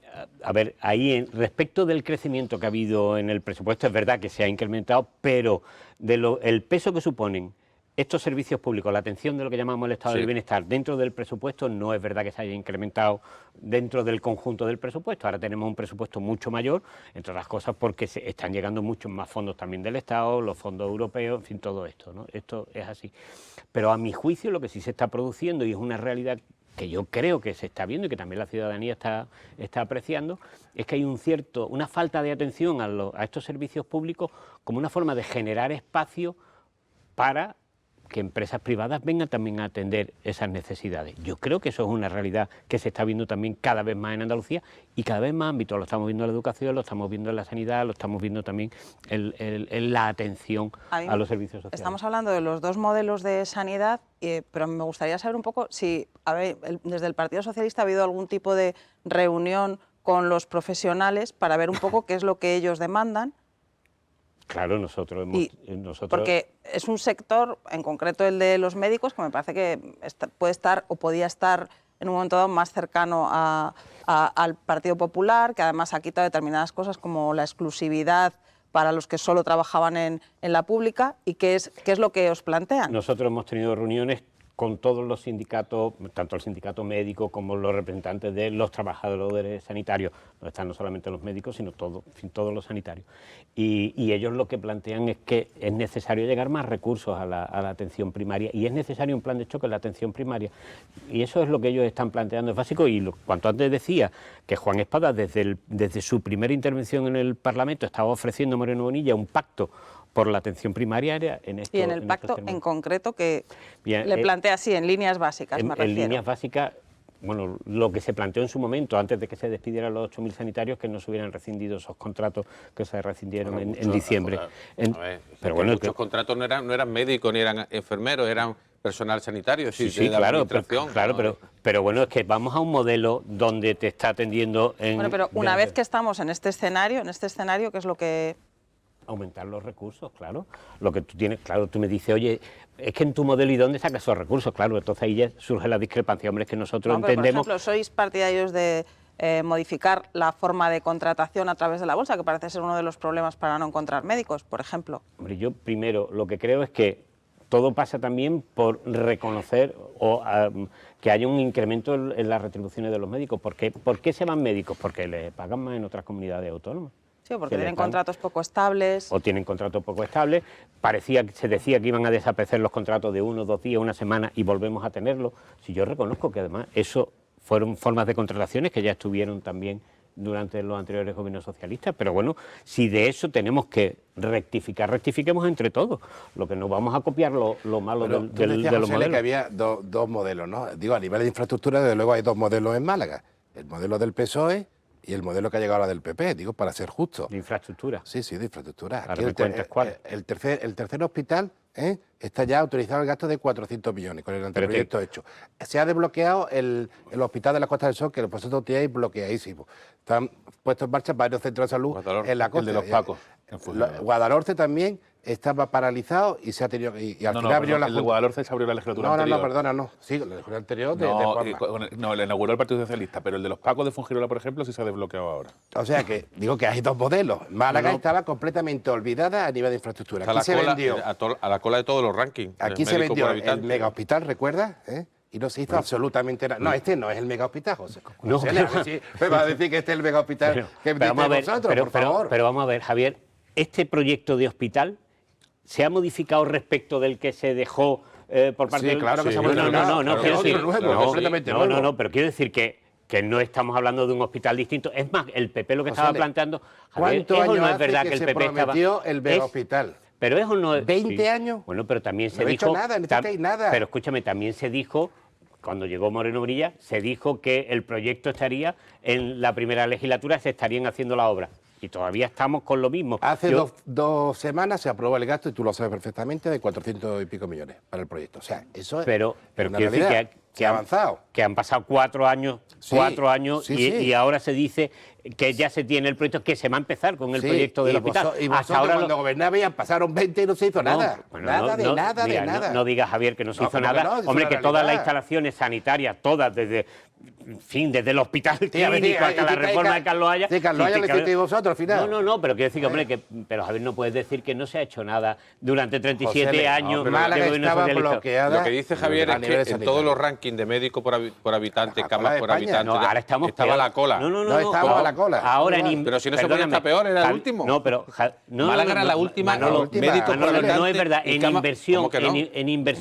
A ver, ahí respecto del crecimiento que ha habido en el presupuesto, es verdad que se ha incrementado, pero el peso que suponen estos servicios públicos, la atención de lo que llamamos el estado del bienestar dentro del presupuesto, no es verdad que se haya incrementado dentro del conjunto del presupuesto. Ahora tenemos un presupuesto mucho mayor, entre otras cosas porque se están llegando muchos más fondos también del Estado, los fondos europeos, en fin, todo esto, ¿no? Esto es así. Pero a mi juicio lo que sí se está produciendo, y es una realidad que yo creo que se está viendo y que también la ciudadanía está apreciando, es que hay una falta de atención a estos servicios públicos como una forma de generar espacio para que empresas privadas vengan también a atender esas necesidades. Yo creo que eso es una realidad que se está viendo también cada vez más en Andalucía y cada vez más ámbitos. Lo estamos viendo en la educación, lo estamos viendo en la sanidad, lo estamos viendo también en la atención a los servicios sociales. Estamos hablando de los dos modelos de sanidad, pero me gustaría saber un poco si, desde el Partido Socialista ha habido algún tipo de reunión con los profesionales para ver un poco qué es lo que ellos demandan. Claro, nosotros... Porque es un sector, en concreto el de los médicos, que me parece que puede estar o podía estar en un momento dado más cercano al Partido Popular, que además ha quitado determinadas cosas como la exclusividad para los que solo trabajaban en la pública. ¿Y qué es lo que os plantean? Nosotros hemos tenido reuniones con todos los sindicatos, tanto el sindicato médico como los representantes de los trabajadores sanitarios, donde están no solamente los médicos, sino todos los sanitarios. Y ellos lo que plantean es que es necesario llegar más recursos a la atención primaria, y es necesario un plan de choque en la atención primaria. Y eso es lo que ellos están planteando, es básico. Y cuanto antes decía que Juan Espada, desde su primera intervención en el Parlamento, estaba ofreciendo a Moreno Bonilla un pacto por la atención primaria en esto. Y en el pacto en concreto que le plantea así, en líneas básicas, me refiero. En líneas básicas, bueno, lo que se planteó en su momento, antes de que se despidieran los 8.000 sanitarios, que no se hubieran rescindido esos contratos que se rescindieron en diciembre. Pero bueno, muchos contratos no eran médicos ni eran enfermeros, eran personal sanitario, sí, claro, pero bueno, es que vamos a un modelo donde te está atendiendo en... Bueno, pero una vez que estamos en este escenario, ¿qué es lo que...? Aumentar los recursos, claro. Lo que tú tienes, claro, tú me dices, oye, es que en tu modelo, ¿y dónde sacas esos recursos? Claro, entonces ahí ya surge la discrepancia. Hombre, es que nosotros entendemos... Por ejemplo, ¿sois partidarios de modificar la forma de contratación a través de la bolsa, que parece ser uno de los problemas para no encontrar médicos, por ejemplo? Hombre, yo primero lo que creo es que todo pasa también por reconocer que haya un incremento en las retribuciones de los médicos. ¿Por qué se van médicos? Porque les pagan más en otras comunidades autónomas. Sí, porque tienen contratos poco estables. O tienen contratos poco estables. Se decía que iban a desaparecer los contratos de 1, 2 días, una semana, y volvemos a tenerlos. Si yo reconozco que además eso fueron formas de contrataciones que ya estuvieron también durante los anteriores gobiernos socialistas, pero bueno, si de eso tenemos que rectificar, rectifiquemos entre todos. Lo que nos vamos a copiar lo malo de los modelos. Que había dos modelos, ¿no? Digo, a nivel de infraestructura, desde luego hay dos modelos en Málaga. El modelo del PSOE y el modelo que ha llegado ahora del PP, digo, para ser justo. De infraestructura. Sí, de infraestructura. Ahora me cuentas cuál. El tercer hospital está ya autorizado el gasto de 400 millones con el anteproyecto hecho. Se ha desbloqueado el hospital de la Costa del Sol, que vosotros tenéis bloqueadísimo. Están puestos en marcha varios centros de salud en la costa. El de los Pacos. Guadalhorce también estaba paralizado y se ha tenido... Y al final abrió la... El de Guadalhorce se abrió la legislatura anterior. Perdona, no. Sí, la legislatura anterior de No, le inauguró el Partido Socialista, pero el de los Pacos de Fuengirola, por ejemplo, sí se ha desbloqueado ahora. O sea que, digo que hay dos modelos. Málaga estaba completamente olvidada a nivel de infraestructura. Aquí se vendió... A la cola de todos los rankings. Aquí se vendió el mega hospital, ¿recuerdas? Y no se hizo absolutamente nada. No, este no es el mega hospital, José. No, me va a decir que este es el mega hospital que vosotros, por favor. Pero vamos a ver, Javier, este proyecto de hospital se ha modificado respecto del que se dejó por parte del... claro que se ha modificado. No, pero quiero decir que no estamos hablando de un hospital distinto. Es más, el PP lo que estaba planteando... Javier, ¿cuántos años no es verdad hace que el se PP prometió el mega hospital? Pero eso no es... ¿20 años? Bueno, pero también se no dijo... No he hecho nada, no hay nada. Pero escúchame, también se dijo... Cuando llegó Moreno Bonilla, se dijo que el proyecto estaría en la primera legislatura, se estarían haciendo la obra. Y todavía estamos con lo mismo. Hace dos semanas se aprobó el gasto, y tú lo sabes perfectamente, de 400 y pico millones para el proyecto. O sea, eso pero es una quiero decir realidad que ha avanzado. Que han pasado 4 años, y ahora se dice que ya se tiene el proyecto, que se va a empezar con el proyecto del hospital. Y vosotros ahora cuando gobernabais pasaron 20 y no se hizo nada. Nada. No digas, Javier, que no se hizo nada. Hombre, que todas las instalaciones sanitarias, todas, desde el hospital clínico hasta la reforma de Carlos Haya... Sí, Carlos Haya lo hicisteis vosotros al final. No, pero quiero decir que, hombre, pero Javier, no puedes decir que no se ha hecho nada durante 37 años de gobierno socialista. Lo que dice Javier es que en todos los rankings de médicos por habitante, camas por habitante, estaba a la cola. No estaba a la cola. Ahora pero si no se ponía hasta peor, era el último. No, pero... Málaga era la última, médicos por habitante. No es verdad, en inversión en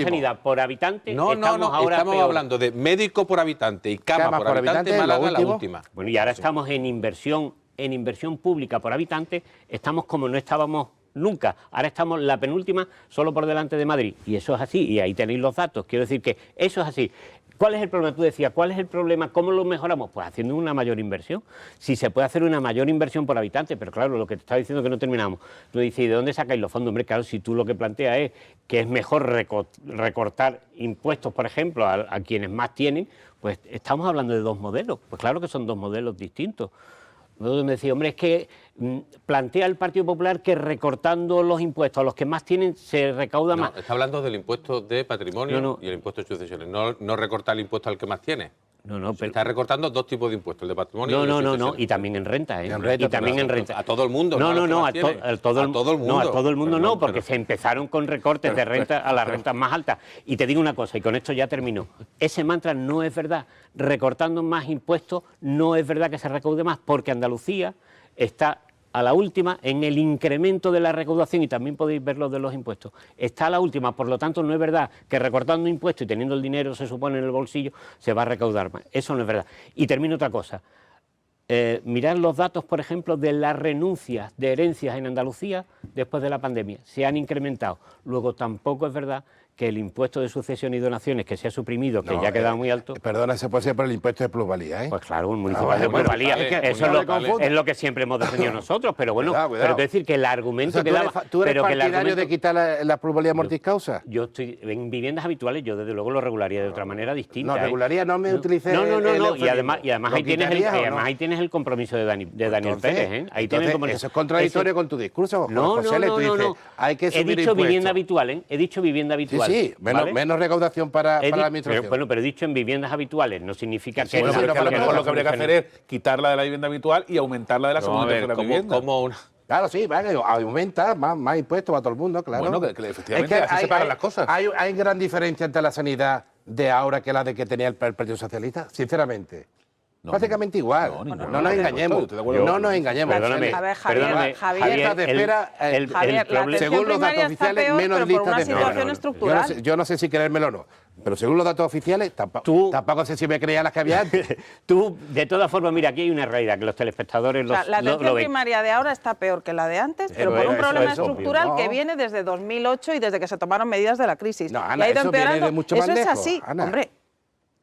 sanidad por habitante estamos hablando de médico por habitante y cama por habitante, Málaga la última. Bueno, y ahora estamos en inversión pública por habitante, estamos como no estábamos nunca. Ahora estamos la penúltima, solo por delante de Madrid. Y eso es así, y ahí tenéis los datos. Quiero decir que eso es así. ¿Cuál es el problema? Tú decías, ¿cuál es el problema? ¿Cómo lo mejoramos? Pues haciendo una mayor inversión. Si se puede hacer una mayor inversión por habitante, pero claro, lo que te estaba diciendo es que no terminamos. Tú dices, ¿y de dónde sacáis los fondos? Hombre, claro, si tú lo que planteas es que es mejor recortar impuestos, por ejemplo, a quienes más tienen, pues estamos hablando de dos modelos. Pues claro que son dos modelos distintos. Luego me decía, hombre, es que plantea el Partido Popular que recortando los impuestos a los que más tienen se recauda más. Está hablando del impuesto de patrimonio y el impuesto de sucesiones, no recortar el impuesto al que más tiene. pero... Está recortando 2 tipos de impuestos, el de patrimonio No, y también en renta, ¿eh? Y también en renta. A todo el mundo. No, a todo el mundo. No, a todo el mundo no, porque pero... se empezaron con recortes de renta a las rentas más altas. Y te digo una cosa, y con esto ya termino. Ese mantra no es verdad. Recortando más impuestos no es verdad que se recaude más, porque Andalucía está a la última en el incremento de la recaudación, y también podéis ver lo de los impuestos. Está a la última, por lo tanto no es verdad que recortando impuestos y teniendo el dinero, se supone, en el bolsillo, se va a recaudar más. Eso no es verdad. Y termino otra cosa. Mirad los datos, por ejemplo, de las renuncias de herencias en Andalucía después de la pandemia. Se han incrementado. Luego tampoco es verdad que el impuesto de sucesión y donaciones, que se ha suprimido, que ya ha quedado muy alto... Perdona, se puede ser por el impuesto de plusvalía, ¿eh? Pues claro, un municipal de plusvalía. Eso es lo que siempre hemos defendido nosotros, pero bueno, cuidado. Pero quiero decir que el argumento o sea, que daba... ¿Tú eres partidario de quitar la plusvalía mortis causa? Yo estoy en viviendas habituales, yo desde luego lo regularía de otra manera distinta. No, regularía no me utilicé... No, y además ahí tienes el compromiso de Daniel Pérez, ¿eh? Ahí tienes el compromiso. Eso es contradictorio con tu discurso, José. No. Hay que subir he dicho vivienda habitual, ¿eh? He dicho vivienda habitual. Sí, menos recaudación para la administración. Pero he dicho en viviendas habituales, no significa que... Bueno, pero a lo mejor lo que habría que hacer es quitarla de la vivienda habitual y aumentarla de la segunda y tercera vivienda. Claro, sí, aumenta más impuestos para todo el mundo, claro. Bueno, que efectivamente así se pagan las cosas. ¿Hay gran diferencia entre la sanidad de ahora que la de que tenía el Partido Socialista? Sinceramente. Prácticamente igual. No nos engañemos. No nos engañemos. Perdóname. A ver, Javier, según los datos oficiales, menos listas de espera. Yo no sé si creérmelo o no, pero según los datos oficiales, tampoco sé si me creía las que había antes. Tú, de todas formas, mira, aquí hay una realidad que los telespectadores la atención primaria de ahora está peor que la de antes, pero por un problema estructural que viene desde 2008 y desde que se tomaron medidas de la crisis. No, Ana, eso viene de mucho más lejos. Eso es así, Ana. hombre.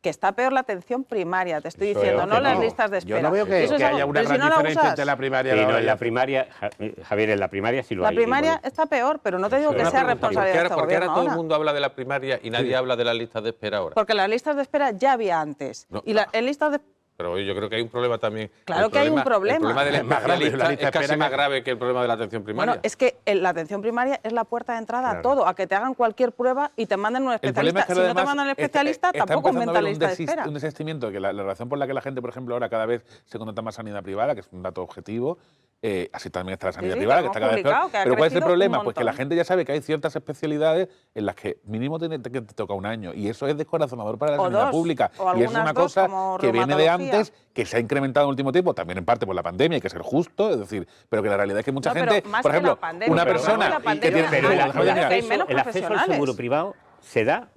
Que está peor la atención primaria, te estoy diciendo, no las listas de espera. Yo no veo que haya una gran diferencia entre la primaria y la en la primaria, Javier, en la primaria sí lo hay. La primaria está peor, pero no te digo que sea responsabilidad de este ¿Por qué ahora gobierno todo el mundo habla de la primaria y nadie habla de las listas de espera ahora? Porque las listas de espera ya había antes. Y en listas de... Pero yo creo que hay un problema también. Claro que hay un problema. El problema del especialista es casi más grave que el problema de la atención primaria. Bueno, es que la atención primaria es la puerta de entrada a todo, a que te hagan cualquier prueba y te manden un especialista. Si no te mandan un especialista, tampoco aumenta la lista de espera. Un desistimiento de que la razón por la que la gente, por ejemplo, ahora cada vez se contrata más sanidad privada, que es un dato objetivo, así también está la sanidad privada, que está cada vez peor. Pero ¿cuál es el problema? Pues que la gente ya sabe que hay ciertas especialidades en las que mínimo te toca un año, y eso es descorazonador para la sanidad pública. Y es una cosa que viene de antes, que se ha incrementado en el último tiempo, también en parte por la pandemia, hay que ser justo, es decir, pero que la realidad es que mucha gente, por ejemplo, una persona que tiene... El acceso al seguro privado se da,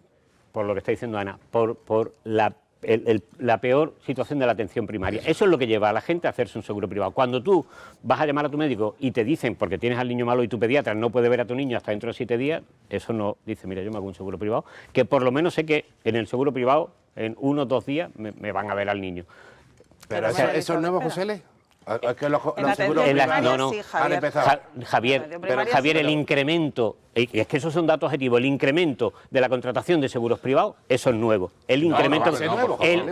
por lo que está diciendo Ana, por la peor situación de la atención primaria. Eso es lo que lleva a la gente a hacerse un seguro privado. Cuando tú vas a llamar a tu médico y te dicen, porque tienes al niño malo y tu pediatra no puede ver a tu niño hasta dentro de 7 días, eso no dice, mira, yo me hago un seguro privado, que por lo menos sé que en el seguro privado, en 1 o 2 días, me van a ver al niño. Pero ¿eso es nuevo, José L? Es que los seguros primarios, sí, han empezado. Javier, el incremento, es que esos son datos objetivos, el incremento de la contratación de seguros privados, eso es nuevo. El incremento,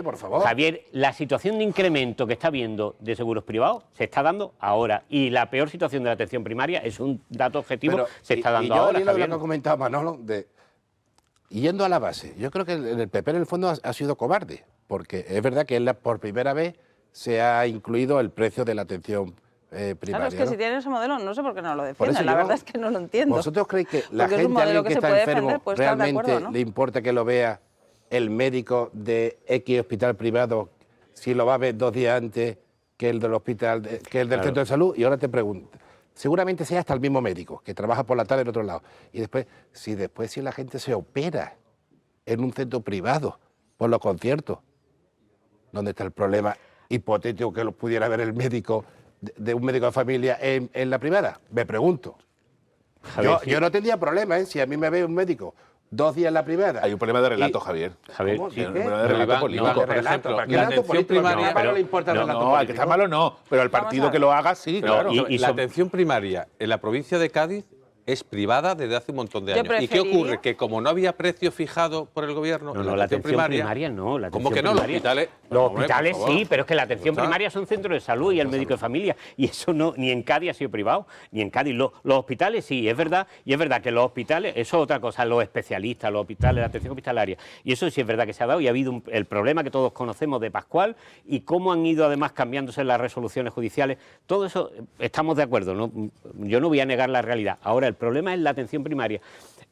por favor. Javier, la situación de incremento que está habiendo de seguros privados se está dando ahora, y la peor situación de la atención primaria es un dato objetivo, se está dando ahora. Lo que ha comentado Manolo, yendo a la base, yo creo que el PP en el fondo ha sido cobarde, porque es verdad que por primera vez se ha incluido el precio de la atención primaria. Claro, es que si tienen ese modelo, no sé por qué no lo defienden, la verdad es que no lo entiendo. ¿Vosotros creéis que la gente, alguien que está enfermo, realmente le importa que lo vea el médico de X hospital privado si lo va a ver 2 días antes que el del hospital, que el del centro de salud? Y ahora te pregunto, seguramente sea hasta el mismo médico, que trabaja por la tarde en otro lado. Y después si la gente se opera en un centro privado por los conciertos, ¿dónde está el problema hipotético que lo pudiera ver el médico de un médico de familia en la privada? Me pregunto. Yo no tendría problema, si a mí me ve un médico 2 días en la privada. Hay un problema de relato, Javier. Javier, sí, un problema de relato político. Por ejemplo, la atención primaria... No le importa el relato político. Al que está malo no, pero al partido que lo haga sí, claro. La atención primaria en la provincia de Cádiz es privada desde hace un montón de Yo años. ¿Y qué preferiría- ocurre? Que como no había precio fijado por el gobierno, No, en no, la atención primaria no. La ¿Cómo atención que no? Los primaria- hospitales... Los Hombre, por hospitales favor. sí, pero es que la atención Está. primaria son centros de salud y el médico de familia. Y eso no, ni en Cádiz ha sido privado, ni en Cádiz. Los hospitales sí, es verdad. Y es verdad que los hospitales, eso es otra cosa, los especialistas, los hospitales, la atención hospitalaria. Y eso sí es verdad que se ha dado y ha habido el problema que todos conocemos de Pascual y cómo han ido además cambiándose las resoluciones judiciales. Todo eso estamos de acuerdo, ¿no? Yo no voy a negar la realidad. Ahora, el problema es la atención primaria.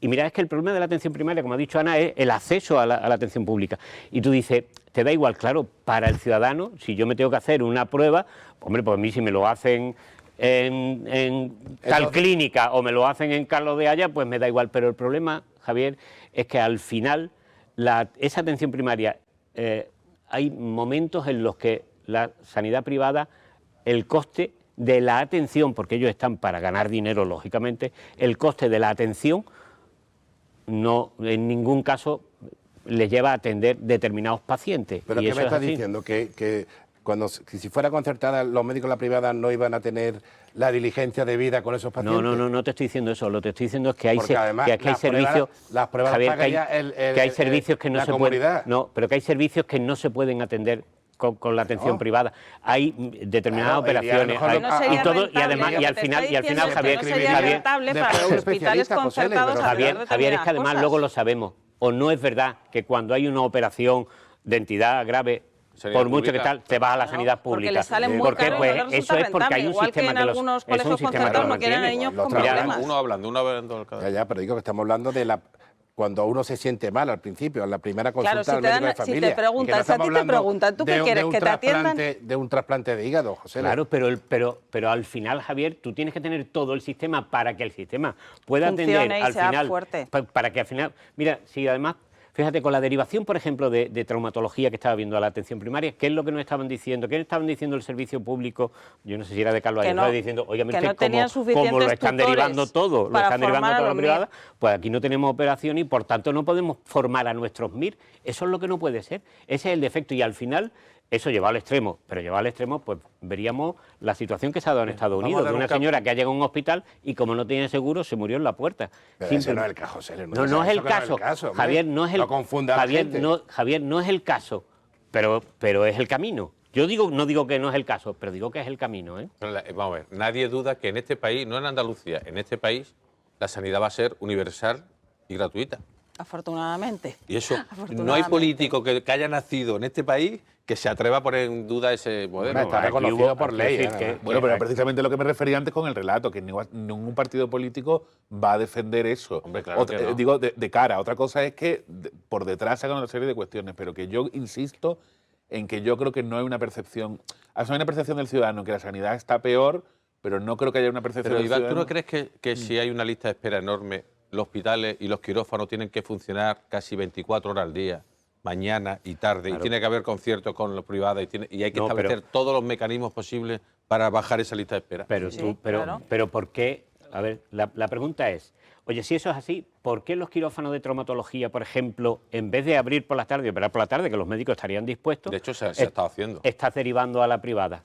Y mira, es que el problema de la atención primaria, como ha dicho Ana, es el acceso a la atención pública. Y tú dices, te da igual, claro, para el ciudadano, si yo me tengo que hacer una prueba, hombre, pues a mí si me lo hacen en tal clínica o me lo hacen en Carlos de Haya, pues me da igual. Pero el problema, Javier, es que al final esa atención primaria, hay momentos en los que la sanidad privada, el coste de la atención, porque ellos están para ganar dinero, lógicamente, el coste de la atención no en ningún caso les lleva a atender determinados pacientes. Pero y ¿qué eso me es estás así. diciendo? Que si fuera concertada, los médicos de la privada no iban a tener la diligencia debida con esos pacientes. No te estoy diciendo eso. Lo que te estoy diciendo es que hay, Porque además que hay las servicios, las pruebas Javier, paga que hay, ya que hay servicios que no la se comunidad. pueden, no, pero que hay servicios que no se pueden atender con la atención privada. Hay determinadas Claro, y a lo operaciones, mejor hay- no sería y todo, y rentable. además, Lo y que al te final, estoy y al final, diciendo es que Javier, no sería Javier, rentable después para un los hospitales especialista, José, concertados pero- hacer Javier, es determinadas que además cosas. luego lo sabemos. O no es verdad que cuando hay una operación de entidad grave, Sanidad por mucho que pública. tal, te vas a la No, sanidad porque pública. le sale muy ¿Por qué? caro y Pues no les eso resulta es porque hay un rentable, igual que sistema en que los, algunos es un colegios sistema que concertados lo no quieren a mantiene. niños Los con trabajadores, problemas. Uno hablando cada Ya, pero digo que estamos hablando de cuando uno se siente mal al principio, en la primera Claro, consulta si al te médico dan- de si te familia. preguntan, Y que no si a ti estamos te hablando preguntan, ¿tú qué de un- quieres, de un que te atiendan? de un trasplante de hígado, José. Claro, pero al final, Javier, tú tienes que tener todo el sistema para que el sistema pueda Funcione atender y al sea final. fuerte. Para que al final. Mira, si además, fíjate, con la derivación, por ejemplo, de traumatología que estaba viendo a la atención primaria, ¿qué es lo que nos estaban diciendo? ¿Qué estaban diciendo el servicio público? Yo no sé si era de Carlos Que Ayala, no, estaba diciendo, oye, que no tenían como lo suficientes están tutores derivando todo, lo para están derivando formar a toda la los privada, pues aquí no tenemos operación y por tanto no podemos formar a nuestros MIR. Eso es lo que no puede ser. Ese es el defecto y al final eso lleva al extremo, pero lleva al extremo, pues veríamos la situación que se ha dado en Estados vamos a Unidos, dar de un una señora que ha llegado a un hospital y como no tiene seguro se murió en la puerta. Pero ese Simple- no es el caso, José. no, no es el caso. hombre. Javier, no es el No confunda a la Javier, gente. no, Javier, no es el caso, pero es el camino. Yo no digo que no es el caso, pero digo que es el camino, ¿eh? Pero vamos a ver, nadie duda que en este país, no en Andalucía, en este país la sanidad va a ser universal y gratuita. Afortunadamente. Y eso, no hay Afortunadamente. político que haya nacido en este país que se atreva a poner en duda ese modelo. Está Aquí reconocido hubo- por hay ley. que decir que- Bueno, pero precisamente lo que me refería antes con el relato, que ningún partido político va a defender eso. Hombre, claro que no. Digo, de cara. Otra cosa es que por detrás se hagan una serie de cuestiones, pero que yo insisto en que yo creo que no hay una percepción. Hay una percepción del ciudadano que la sanidad está peor, pero no creo que haya una percepción Pero del Iván, ¿tú ciudadano. no crees que si hay una lista de espera enorme, los hospitales y los quirófanos tienen que funcionar casi 24 horas al día, mañana y tarde, y tiene que haber conciertos con los privados y hay que No, establecer todos los mecanismos posibles para bajar esa lista de espera? Pero Sí, tú, claro. pero ¿por qué? A ver, la pregunta es, oye, si eso es así, ¿por qué los quirófanos de traumatología, por ejemplo, en vez de abrir por la tarde y operar por la tarde, que los médicos estarían dispuestos, De hecho, se ha estado haciendo. estás derivando a la privada?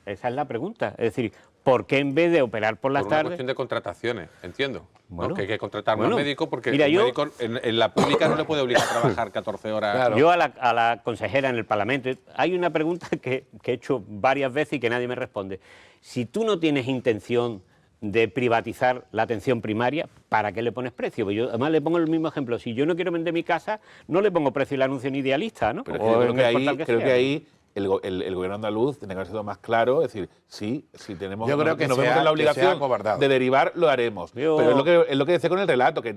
Esa es la pregunta. Es decir, ¿por qué en vez de operar por las Por una tardes? cuestión de contrataciones, entiendo. ¿no? Bueno. Que hay que contratar Bueno, más médicos porque mira, un yo- médico en la pública no le puede obligar a trabajar 14 horas. Claro. Yo a la consejera en el Parlamento, hay una pregunta que he hecho varias veces y que nadie me responde. Si tú no tienes intención de privatizar la atención primaria, ¿para qué le pones precio? Pues yo además le pongo el mismo ejemplo. Si yo no quiero vender mi casa, no le pongo precio y el anuncio en Idealista, ¿no? Pero es O que yo en el portal creo sea. que ahí el gobierno andaluz tiene que haber sido más claro, es decir, sí, si tenemos Yo creo que nos se vemos ha- en la que se ha obligación acobardado. de derivar, lo haremos. Yo- Pero es lo que decía con el relato, que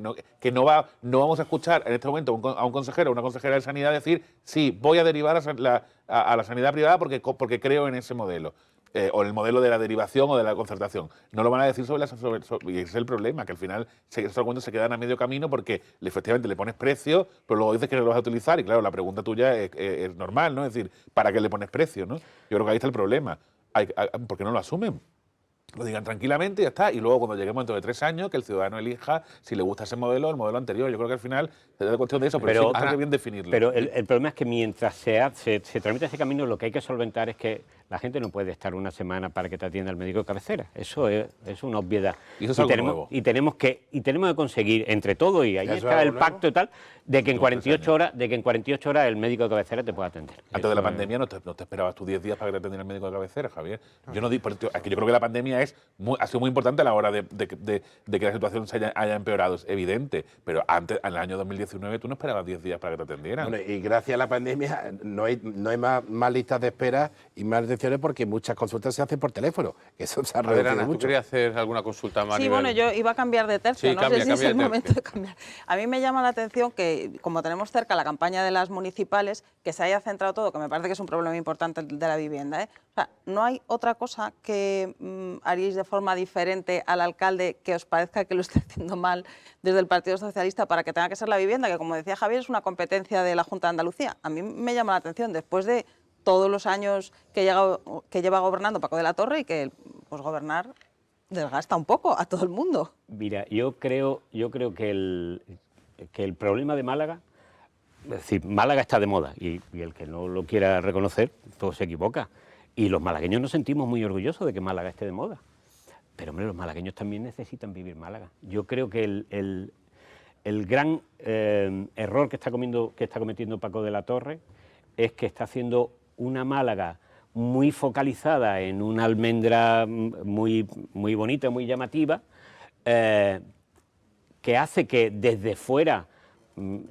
no vamos a escuchar en este momento a un consejero o una consejera de sanidad decir, sí, voy a derivar a la sanidad privada porque creo en ese modelo. O en el modelo de la derivación o de la concertación. No lo van a decir y ese es el problema, que al final esos argumentos se quedan a medio camino porque efectivamente le pones precio, pero luego dices que no lo vas a utilizar y claro, la pregunta tuya es normal, ¿no? Es decir, ¿para qué le pones precio, no? Yo creo que ahí está el problema. ¿Por qué no lo asumen? Lo digan tranquilamente y ya está. Y luego cuando lleguemos dentro de 3 años, que el ciudadano elija si le gusta ese modelo o el modelo anterior. Yo creo que al final se da cuestión de eso, pero sí que está bien definirlo. Pero el problema es que mientras se tramita ese camino, lo que hay que solventar es que La gente no puede estar una semana para que te atienda el médico de cabecera. Eso es una obviedad. Y eso es algo nuevo. Y tenemos que conseguir entre todos, y ahí está el pacto y tal, de que en 48 horas el médico de cabecera te pueda atender. Antes de la pandemia no te esperabas tú 10 días para que te atendiera el médico de cabecera, Javier. Yo no digo, es que yo creo que la pandemia ha sido muy importante a la hora de que la situación se haya empeorado, es evidente. Pero antes, en el año 2019, tú no esperabas 10 días para que te atendieran. Bueno, y gracias a la pandemia no hay más listas de espera y más detenciones porque muchas consultas se hacen por teléfono. Que eso se ha reducido Ana, ¿tú mucho. querías hacer alguna consulta más? Sí, bueno, yo iba a cambiar de tercio, Sí, no cambia, sé si es cambia el de momento tercio. de cambiar. A mí me llama la atención que, como tenemos cerca la campaña de las municipales, que se haya centrado todo, que me parece que es un problema importante de la vivienda, ¿eh? O sea, ¿no hay otra cosa que haríais de forma diferente al alcalde que os parezca que lo esté haciendo mal desde el Partido Socialista para que tenga que ser la vivienda, que como decía Javier, es una competencia de la Junta de Andalucía? A mí me llama la atención, después de todos los años que lleva gobernando Paco de la Torre y que pues gobernar desgasta un poco a todo el mundo. Mira, yo creo que el problema de Málaga, es decir, Málaga está de moda y el que no lo quiera reconocer, pues se equivoca. Y los malagueños nos sentimos muy orgullosos de que Málaga esté de moda. Pero, hombre, los malagueños también necesitan vivir Málaga. Yo creo que el gran error que está cometiendo Paco de la Torre es que está haciendo una Málaga muy focalizada en una almendra muy bonita, muy llamativa, que hace que desde fuera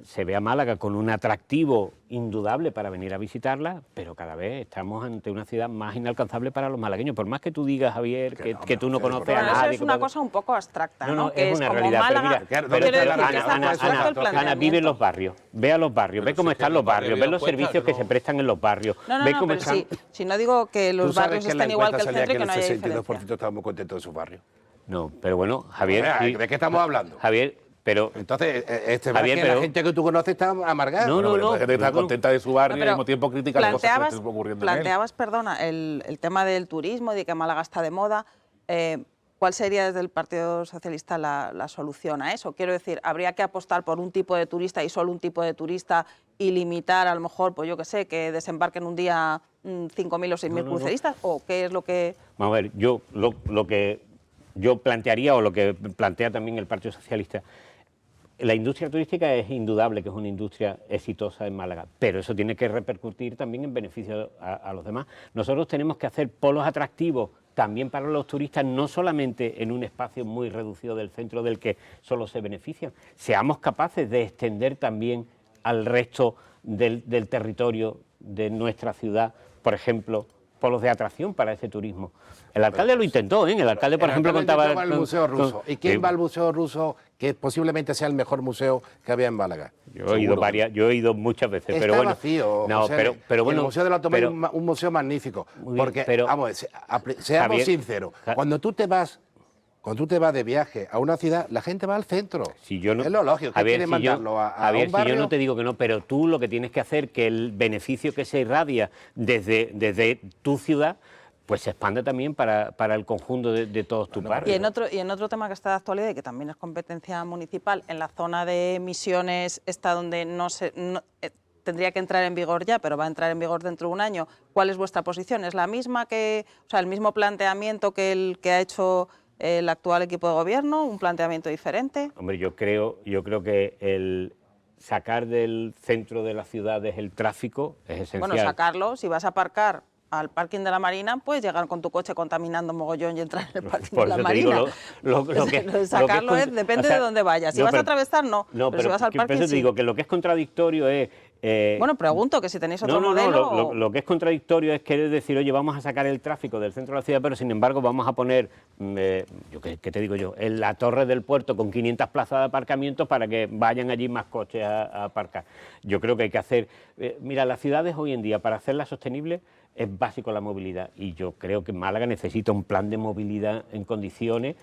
se vea Málaga con un atractivo indudable para venir a visitarla, pero cada vez estamos ante una ciudad más inalcanzable para los malagueños. Por más que tú digas, Javier, que tú no conoces a nadie... Eso es una cosa un poco abstracta, ¿no? Que es una como realidad. Málaga, Pero quiero decir mira, que está abstracto el Ana, planteamiento. vive en los barrios, ve a los barrios, ve cómo están los barrios, ve los servicios que se prestan en los barrios. No, ve cómo pero están... si no digo que los barrios estén igual que el centro y que no haya el diferencia. 62% estamos muy contentos de sus barrios. No, pero bueno, Javier... ¿De qué estamos hablando? Javier, pero... Entonces, Javier, la gente que tú conoces está amargada. No, Bueno, hay gente que está contenta de su barrio y al mismo tiempo critica las cosas que están ocurriendo en él. Planteabas, perdona, el tema del turismo, de que Málaga está de moda. ¿Cuál sería desde el Partido Socialista la solución a eso? Quiero decir, ¿habría que apostar por un tipo de turista y solo un tipo de turista y limitar a lo mejor, pues yo qué sé, que desembarquen un día 5.000 o 6.000 cruceristas? ¿O qué es lo que...? Vamos a ver, lo que yo plantearía, o lo que plantea también el Partido Socialista, la industria turística es indudable que es una industria exitosa en Málaga, pero eso tiene que repercutir también en beneficio a los demás. Nosotros tenemos que hacer polos atractivos también para los turistas, no solamente en un espacio muy reducido del centro del que solo se benefician. Seamos capaces de extender también al resto del territorio de nuestra ciudad, por ejemplo, polos de atracción para ese turismo. El alcalde lo intentó, ¿eh? El alcalde, por ejemplo, contaba... el Museo Ruso. ¿Y quién va al Museo Ruso, que posiblemente sea el mejor museo que había en Málaga? Yo he ido muchas veces, Está pero bueno... vacío, No, José. pero bueno... El Museo del Automóvil es un museo magnífico. Muy bien, Porque, pero- vamos, seamos Javier, sinceros, cuando tú te vas de viaje a una ciudad, la gente va al centro. Si yo no, es lo lógico, que Javier, quiere si mandarlo a Javier, un barrio. si yo no te digo que no, pero tú lo que tienes que hacer que el beneficio que se irradia desde tu ciudad pues se expande también para el conjunto de todos tus barrios. Y en otro tema que está de actualidad y que también es competencia municipal, en la zona de Misiones está donde tendría que entrar en vigor ya, pero va a entrar en vigor dentro de un año. ¿Cuál es vuestra posición? ¿Es la misma el mismo planteamiento que el que ha hecho el actual equipo de gobierno? ¿Un planteamiento diferente? Hombre, yo creo que el sacar del centro de las ciudades el tráfico es esencial. Bueno, sacarlo, si vas a aparcar al parking de la Marina, puedes llegar con tu coche contaminando mogollón y entrar en el parking Por de la eso te digo, Marina. lo de Sacarlo depende de dónde vayas. Si vas a atravesar, no. Pero si vas al parking, por eso te sí. digo que lo que es contradictorio es... Bueno, pregunto que si tenéis otro No, modelo... lo que es contradictorio es querer decir, oye, vamos a sacar el tráfico del centro de la ciudad, pero sin embargo vamos a poner, ¿qué te digo yo?, en la torre del puerto con 500 plazas de aparcamientos para que vayan allí más coches a aparcar. Yo creo que hay que hacer... mira, las ciudades hoy en día, para hacerlas sostenibles, es básico la movilidad. Y yo creo que Málaga necesita un plan de movilidad en condiciones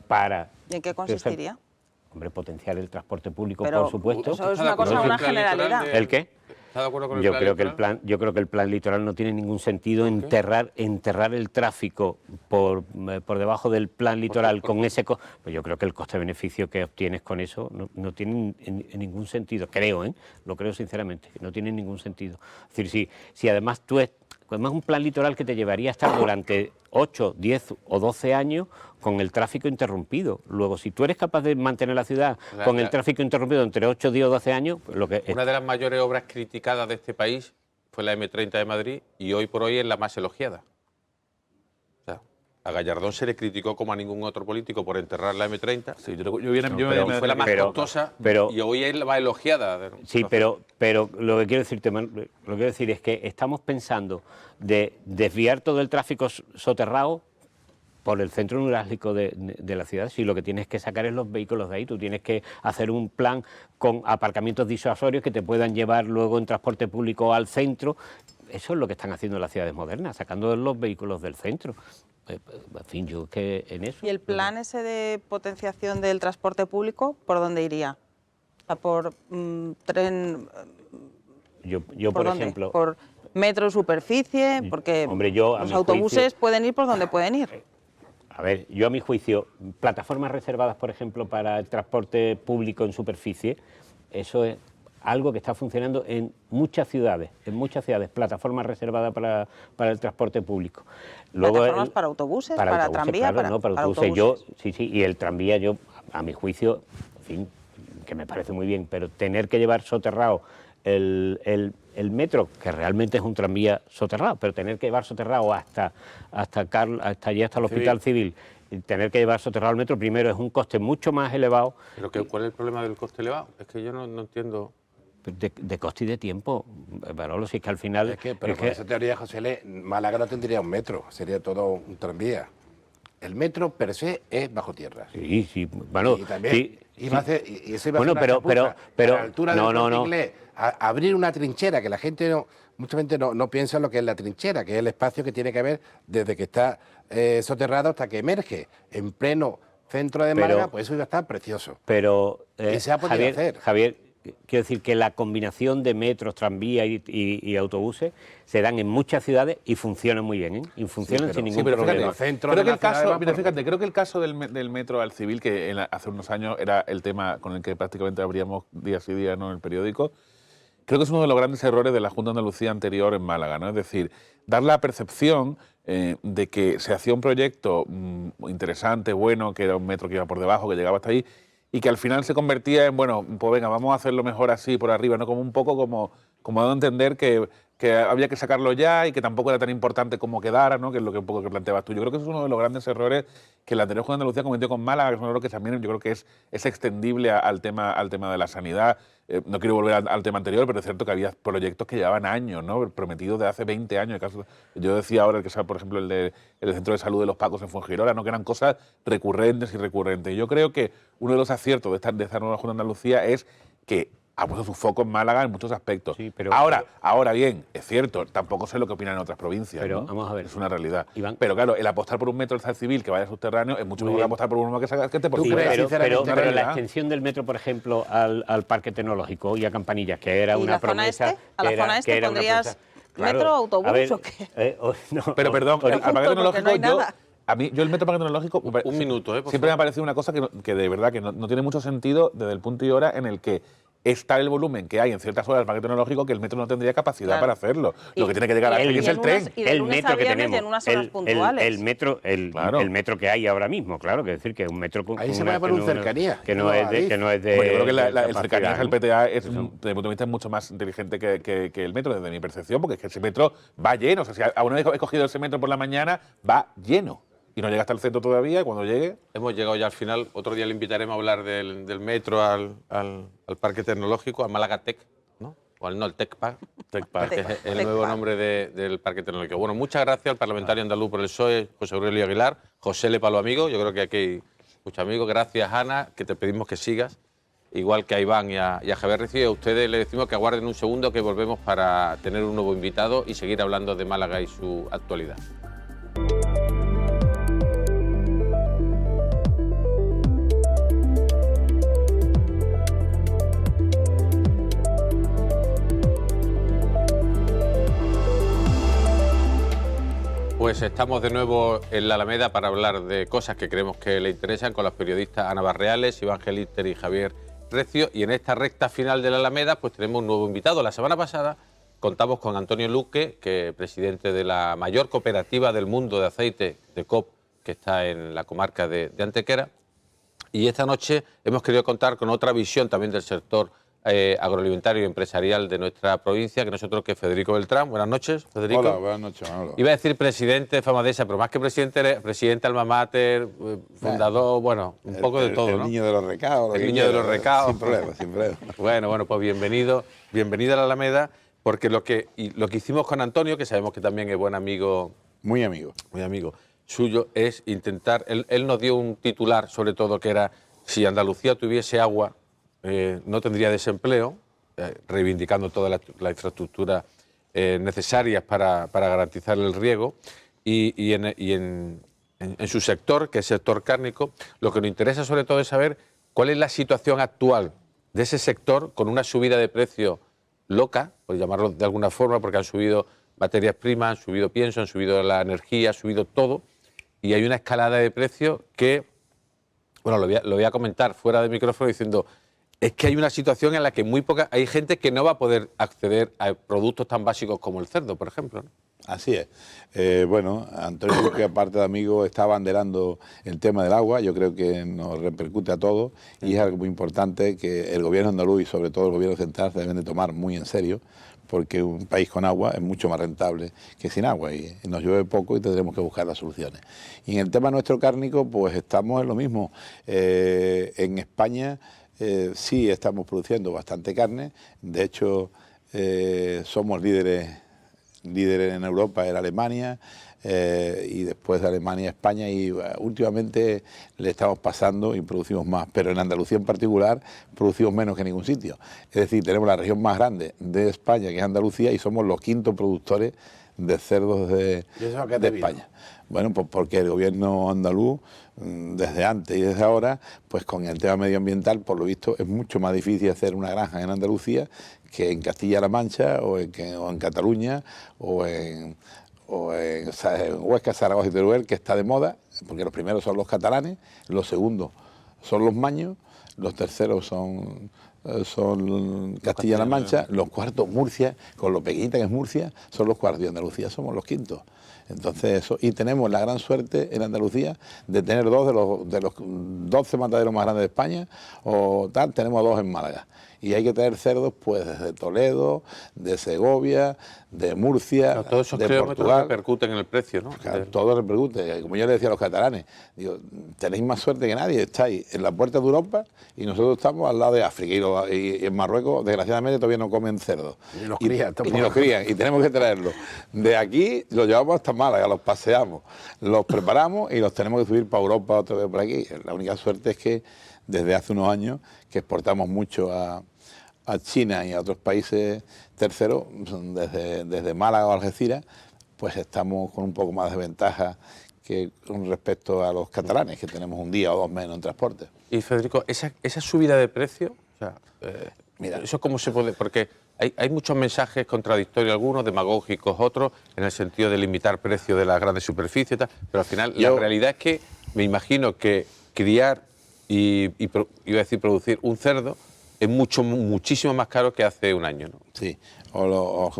para... ¿Y en qué consistiría? Hombre, potenciar el transporte público, Pero por supuesto. eso es una cosa, una generalidad. ¿El qué? ¿Está de acuerdo con el Yo plan creo que litoral? yo creo que el plan litoral no tiene ningún sentido enterrar el tráfico por debajo del plan litoral con ese pues yo creo que el coste-beneficio que obtienes con eso no tiene en ningún sentido, creo, lo creo sinceramente, que no tiene ningún sentido. Es decir, si además tú además un plan litoral que te llevaría a estar durante 8, 10 o 12 años con el tráfico interrumpido. Luego, si tú eres capaz de mantener la ciudad con el tráfico interrumpido entre 8, 10 o 12 años, lo que una de las mayores obras criticadas de este país fue la M30 de Madrid y hoy por hoy es la más elogiada. O sea, a Gallardón se le criticó como a ningún otro político por enterrar la M30. Sí, Fue la más costosa y hoy es la más elogiada. Sí, pero lo que quiero decirte, lo que quiero decir es que estamos pensando de desviar todo el tráfico soterrado por el centro neurálgico de la ciudad. Si lo que tienes que sacar es los vehículos de ahí, tú tienes que hacer un plan con aparcamientos disuasorios que te puedan llevar luego en transporte público al centro. Eso es lo que están haciendo las ciudades modernas, sacando los vehículos del centro. En fin, yo que en eso... ¿Y el plan ese de potenciación del transporte público, por dónde iría? ¿Por tren? Yo por ejemplo... ¿Por metro superficie? Porque hombre, yo, los autobuses pueden ir por donde pueden ir. A ver, yo a mi juicio, plataformas reservadas, por ejemplo, para el transporte público en superficie, eso es algo que está funcionando en muchas ciudades, plataformas reservadas para el transporte público. Luego, plataformas para autobuses, para tranvía, claro, no, para autobuses. Sí, y el tranvía, yo, a mi juicio, en fin, que me parece muy bien, pero tener que llevar soterrado el metro, que realmente es un tranvía soterrado, pero tener que llevar soterrado hasta allí, hasta el Hospital Civil, y tener que llevar soterrado el metro, primero es un coste mucho más elevado. ¿Pero cuál es el problema del coste elevado? Es que yo no entiendo... De coste y de tiempo, Manolo, si es que al final... Pero con esa teoría, José, Málaga no tendría un metro, sería todo un tranvía. El metro per se es bajo tierra. Sí, bueno... Y también sí, iba a ser, y eso iba a bueno, ser una chapuza. pero a la altura del Corte Inglés, abrir una trinchera, que la gente mucha gente no piensa en lo que es la trinchera, que es el espacio que tiene que haber desde que está soterrado hasta que emerge en pleno centro de Málaga, pues eso iba a estar precioso. Pero, y se ha podido hacer. Javier, quiero decir que la combinación de metros, tranvías y autobuses se dan en muchas ciudades y funcionan muy bien, ¿eh? Y funcionan sin ningún problema. Creo que el caso del metro al civil, que hace unos años era el tema con el que prácticamente abríamos días y días, ¿no?, en el periódico, creo que es uno de los grandes errores de la Junta de Andalucía anterior en Málaga, ¿no? Es decir, dar la percepción de que se hacía un proyecto interesante, bueno, que era un metro que iba por debajo, que llegaba hasta ahí, y que al final se convertía en, bueno, pues venga, vamos a hacerlo mejor así, por arriba, ¿no? Como un poco como dando a entender que había que sacarlo ya y que tampoco era tan importante como quedara, ¿no? Que es lo que un poco que planteabas tú. Yo creo que eso es uno de los grandes errores que la anterior Junta de Andalucía cometió con Málaga, que es un error que también yo creo que es extendible al tema de la sanidad. No quiero volver al tema anterior, pero es cierto que había proyectos que llevaban años, ¿no?, prometidos de hace 20 años. Yo decía ahora que sea, por ejemplo, el Centro de Salud de los Pacos en Fuengirola, ¿no?, que eran cosas recurrentes y recurrentes. Yo creo que uno de los aciertos de esta nueva Junta de Andalucía es que ha puesto su foco en Málaga en muchos aspectos. Sí, pero ahora bien, es cierto, tampoco sé lo que opinan en otras provincias, pero ¿no? vamos a ver, es una realidad. Iván, pero claro, el apostar por un metro del civil que vaya subterráneo es mucho mejor que apostar por uno que esté por fuera. Pero la extensión del metro, por ejemplo, al Parque Tecnológico y a Campanillas, que era una promesa... ¿A la zona este pondrías metro, autobús o qué? No, pero perdón, al Parque Tecnológico yo el metro Parque Tecnológico un minuto, siempre me ha parecido una cosa que de verdad que no tiene mucho sentido desde el punto y hora en el que es tal el volumen que hay en ciertas horas del Parque Tecnológico que el metro no tendría capacidad para hacerlo. Lo que tiene que llegar a hacer es el tren. El metro que tenemos. En unas horas puntuales. El metro que hay ahora mismo, claro, que decir que un metro con ahí se va a poner un cercanía. Que no es de... Bueno, yo creo que el cercanía del PTA desde mi punto de vista es mucho más inteligente que el metro, desde mi percepción, porque es que ese metro va lleno. O sea, si a una vez he cogido ese metro por la mañana, va lleno. Y no llega hasta el centro todavía, y cuando llegue... Hemos llegado ya al final. Otro día le invitaremos a hablar del metro al Parque Tecnológico, a Málaga Tech, ¿no? O al Tech Park, que es el nuevo nombre del Parque Tecnológico. Bueno, muchas gracias al parlamentario andaluz por el PSOE, José Aurelio Aguilar, José Le Palo Amigo. Yo creo que aquí hay muchos amigos. Gracias, Ana, que te pedimos que sigas, igual que a Iván y a Javier Recio. Y a ustedes les decimos que aguarden un segundo, que volvemos para tener un nuevo invitado y seguir hablando de Málaga y su actualidad. Pues estamos de nuevo en la Alameda para hablar de cosas que creemos que le interesan con los periodistas Ana Barreales, Iván Geliter y Javier Recio. Y en esta recta final de la Alameda pues tenemos un nuevo invitado. La semana pasada contamos con Antonio Luque, que es presidente de la mayor cooperativa del mundo de aceite, de COP, que está en la comarca de Antequera. Y esta noche hemos querido contar con otra visión también del sector agroalimentario y empresarial de nuestra provincia, que nosotros, que es Federico Beltrán. Buenas noches, Federico. Hola, buenas noches, Manolo. Iba a decir presidente de Famadesa, pero más que presidente, eres presidente alma mater, fundador, bueno, un poco de todo, el ¿no? niño de los recados. El niño de los recados. Sin problema, sin problema. Bueno, pues bienvenido a la Alameda, porque lo que hicimos con Antonio, que sabemos que también es buen amigo, Muy amigo. suyo, es intentar, él nos dio un titular sobre todo que era: si Andalucía tuviese agua, no tendría desempleo, reivindicando toda la infraestructura necesarias para garantizar el riego, y en su sector, que es el sector cárnico, lo que nos interesa sobre todo es saber cuál es la situación actual de ese sector, con una subida de precio loca, por llamarlo de alguna forma, porque han subido materias primas, han subido pienso, han subido la energía, ha subido todo, y hay una escalada de precios que, bueno, lo voy a comentar fuera de micrófono diciendo, es que hay una situación en la que hay gente que no va a poder acceder a productos tan básicos como el cerdo, por ejemplo, ¿no? Así es. Bueno, Antonio, que aparte de amigo, está abanderando el tema del agua. Yo creo que nos repercute a todos y es algo muy importante que el gobierno andaluz y sobre todo el gobierno central se deben de tomar muy en serio, porque un país con agua es mucho más rentable que sin agua y nos llueve poco y tendremos que buscar las soluciones. Y en el tema nuestro cárnico, pues estamos en lo mismo. En España sí estamos produciendo bastante carne. De hecho, somos líderes en Europa, en Alemania, y después de Alemania, España, y últimamente le estamos pasando y producimos más, pero en Andalucía en particular producimos menos que en ningún sitio. Es decir, tenemos la región más grande de España, que es Andalucía, y somos los quintos productores de cerdos de España. Bueno, pues porque el gobierno andaluz, desde antes y desde ahora, pues con el tema medioambiental, por lo visto, es mucho más difícil hacer una granja en Andalucía que en Castilla-La Mancha o en Cataluña o en Huesca, Zaragoza y Teruel, que está de moda, porque los primeros son los catalanes, los segundos son los maños, los terceros son Castilla-La Mancha, los cuartos Murcia, con lo pequeñita que es Murcia, son los cuartos, y Andalucía somos los quintos. Entonces eso, y tenemos la gran suerte en Andalucía de tener dos de los 12 mataderos más grandes de España, o tal, tenemos dos en Málaga. Y hay que traer cerdos pues desde Toledo, de Segovia, de Murcia, claro, todos esos de kilómetros Portugal. Repercuten en el precio, ¿no? Claro, todo repercute. Como yo le decía a los catalanes, digo, tenéis más suerte que nadie, estáis en la puerta de Europa y nosotros estamos al lado de África, y en Marruecos desgraciadamente todavía no comen cerdo. Y los crían, ni los crían, y tenemos que traerlos. De aquí los llevamos hasta Málaga, los paseamos, los preparamos y los tenemos que subir para Europa otra vez por aquí. La única suerte es que desde hace unos años que exportamos mucho a China y a otros países terceros, desde Málaga o Algeciras, pues estamos con un poco más de ventaja que con respecto a los catalanes, que tenemos un día o dos menos en transporte. Y Federico, esa subida de precio, o sea, mira, ¿eso cómo se puede? Porque hay muchos mensajes contradictorios, algunos demagógicos, otros en el sentido de limitar precios de las grandes superficies y tal, pero al final la realidad es que me imagino que criar y iba a decir producir un cerdo es muchísimo más caro que hace un año, ¿no? Sí,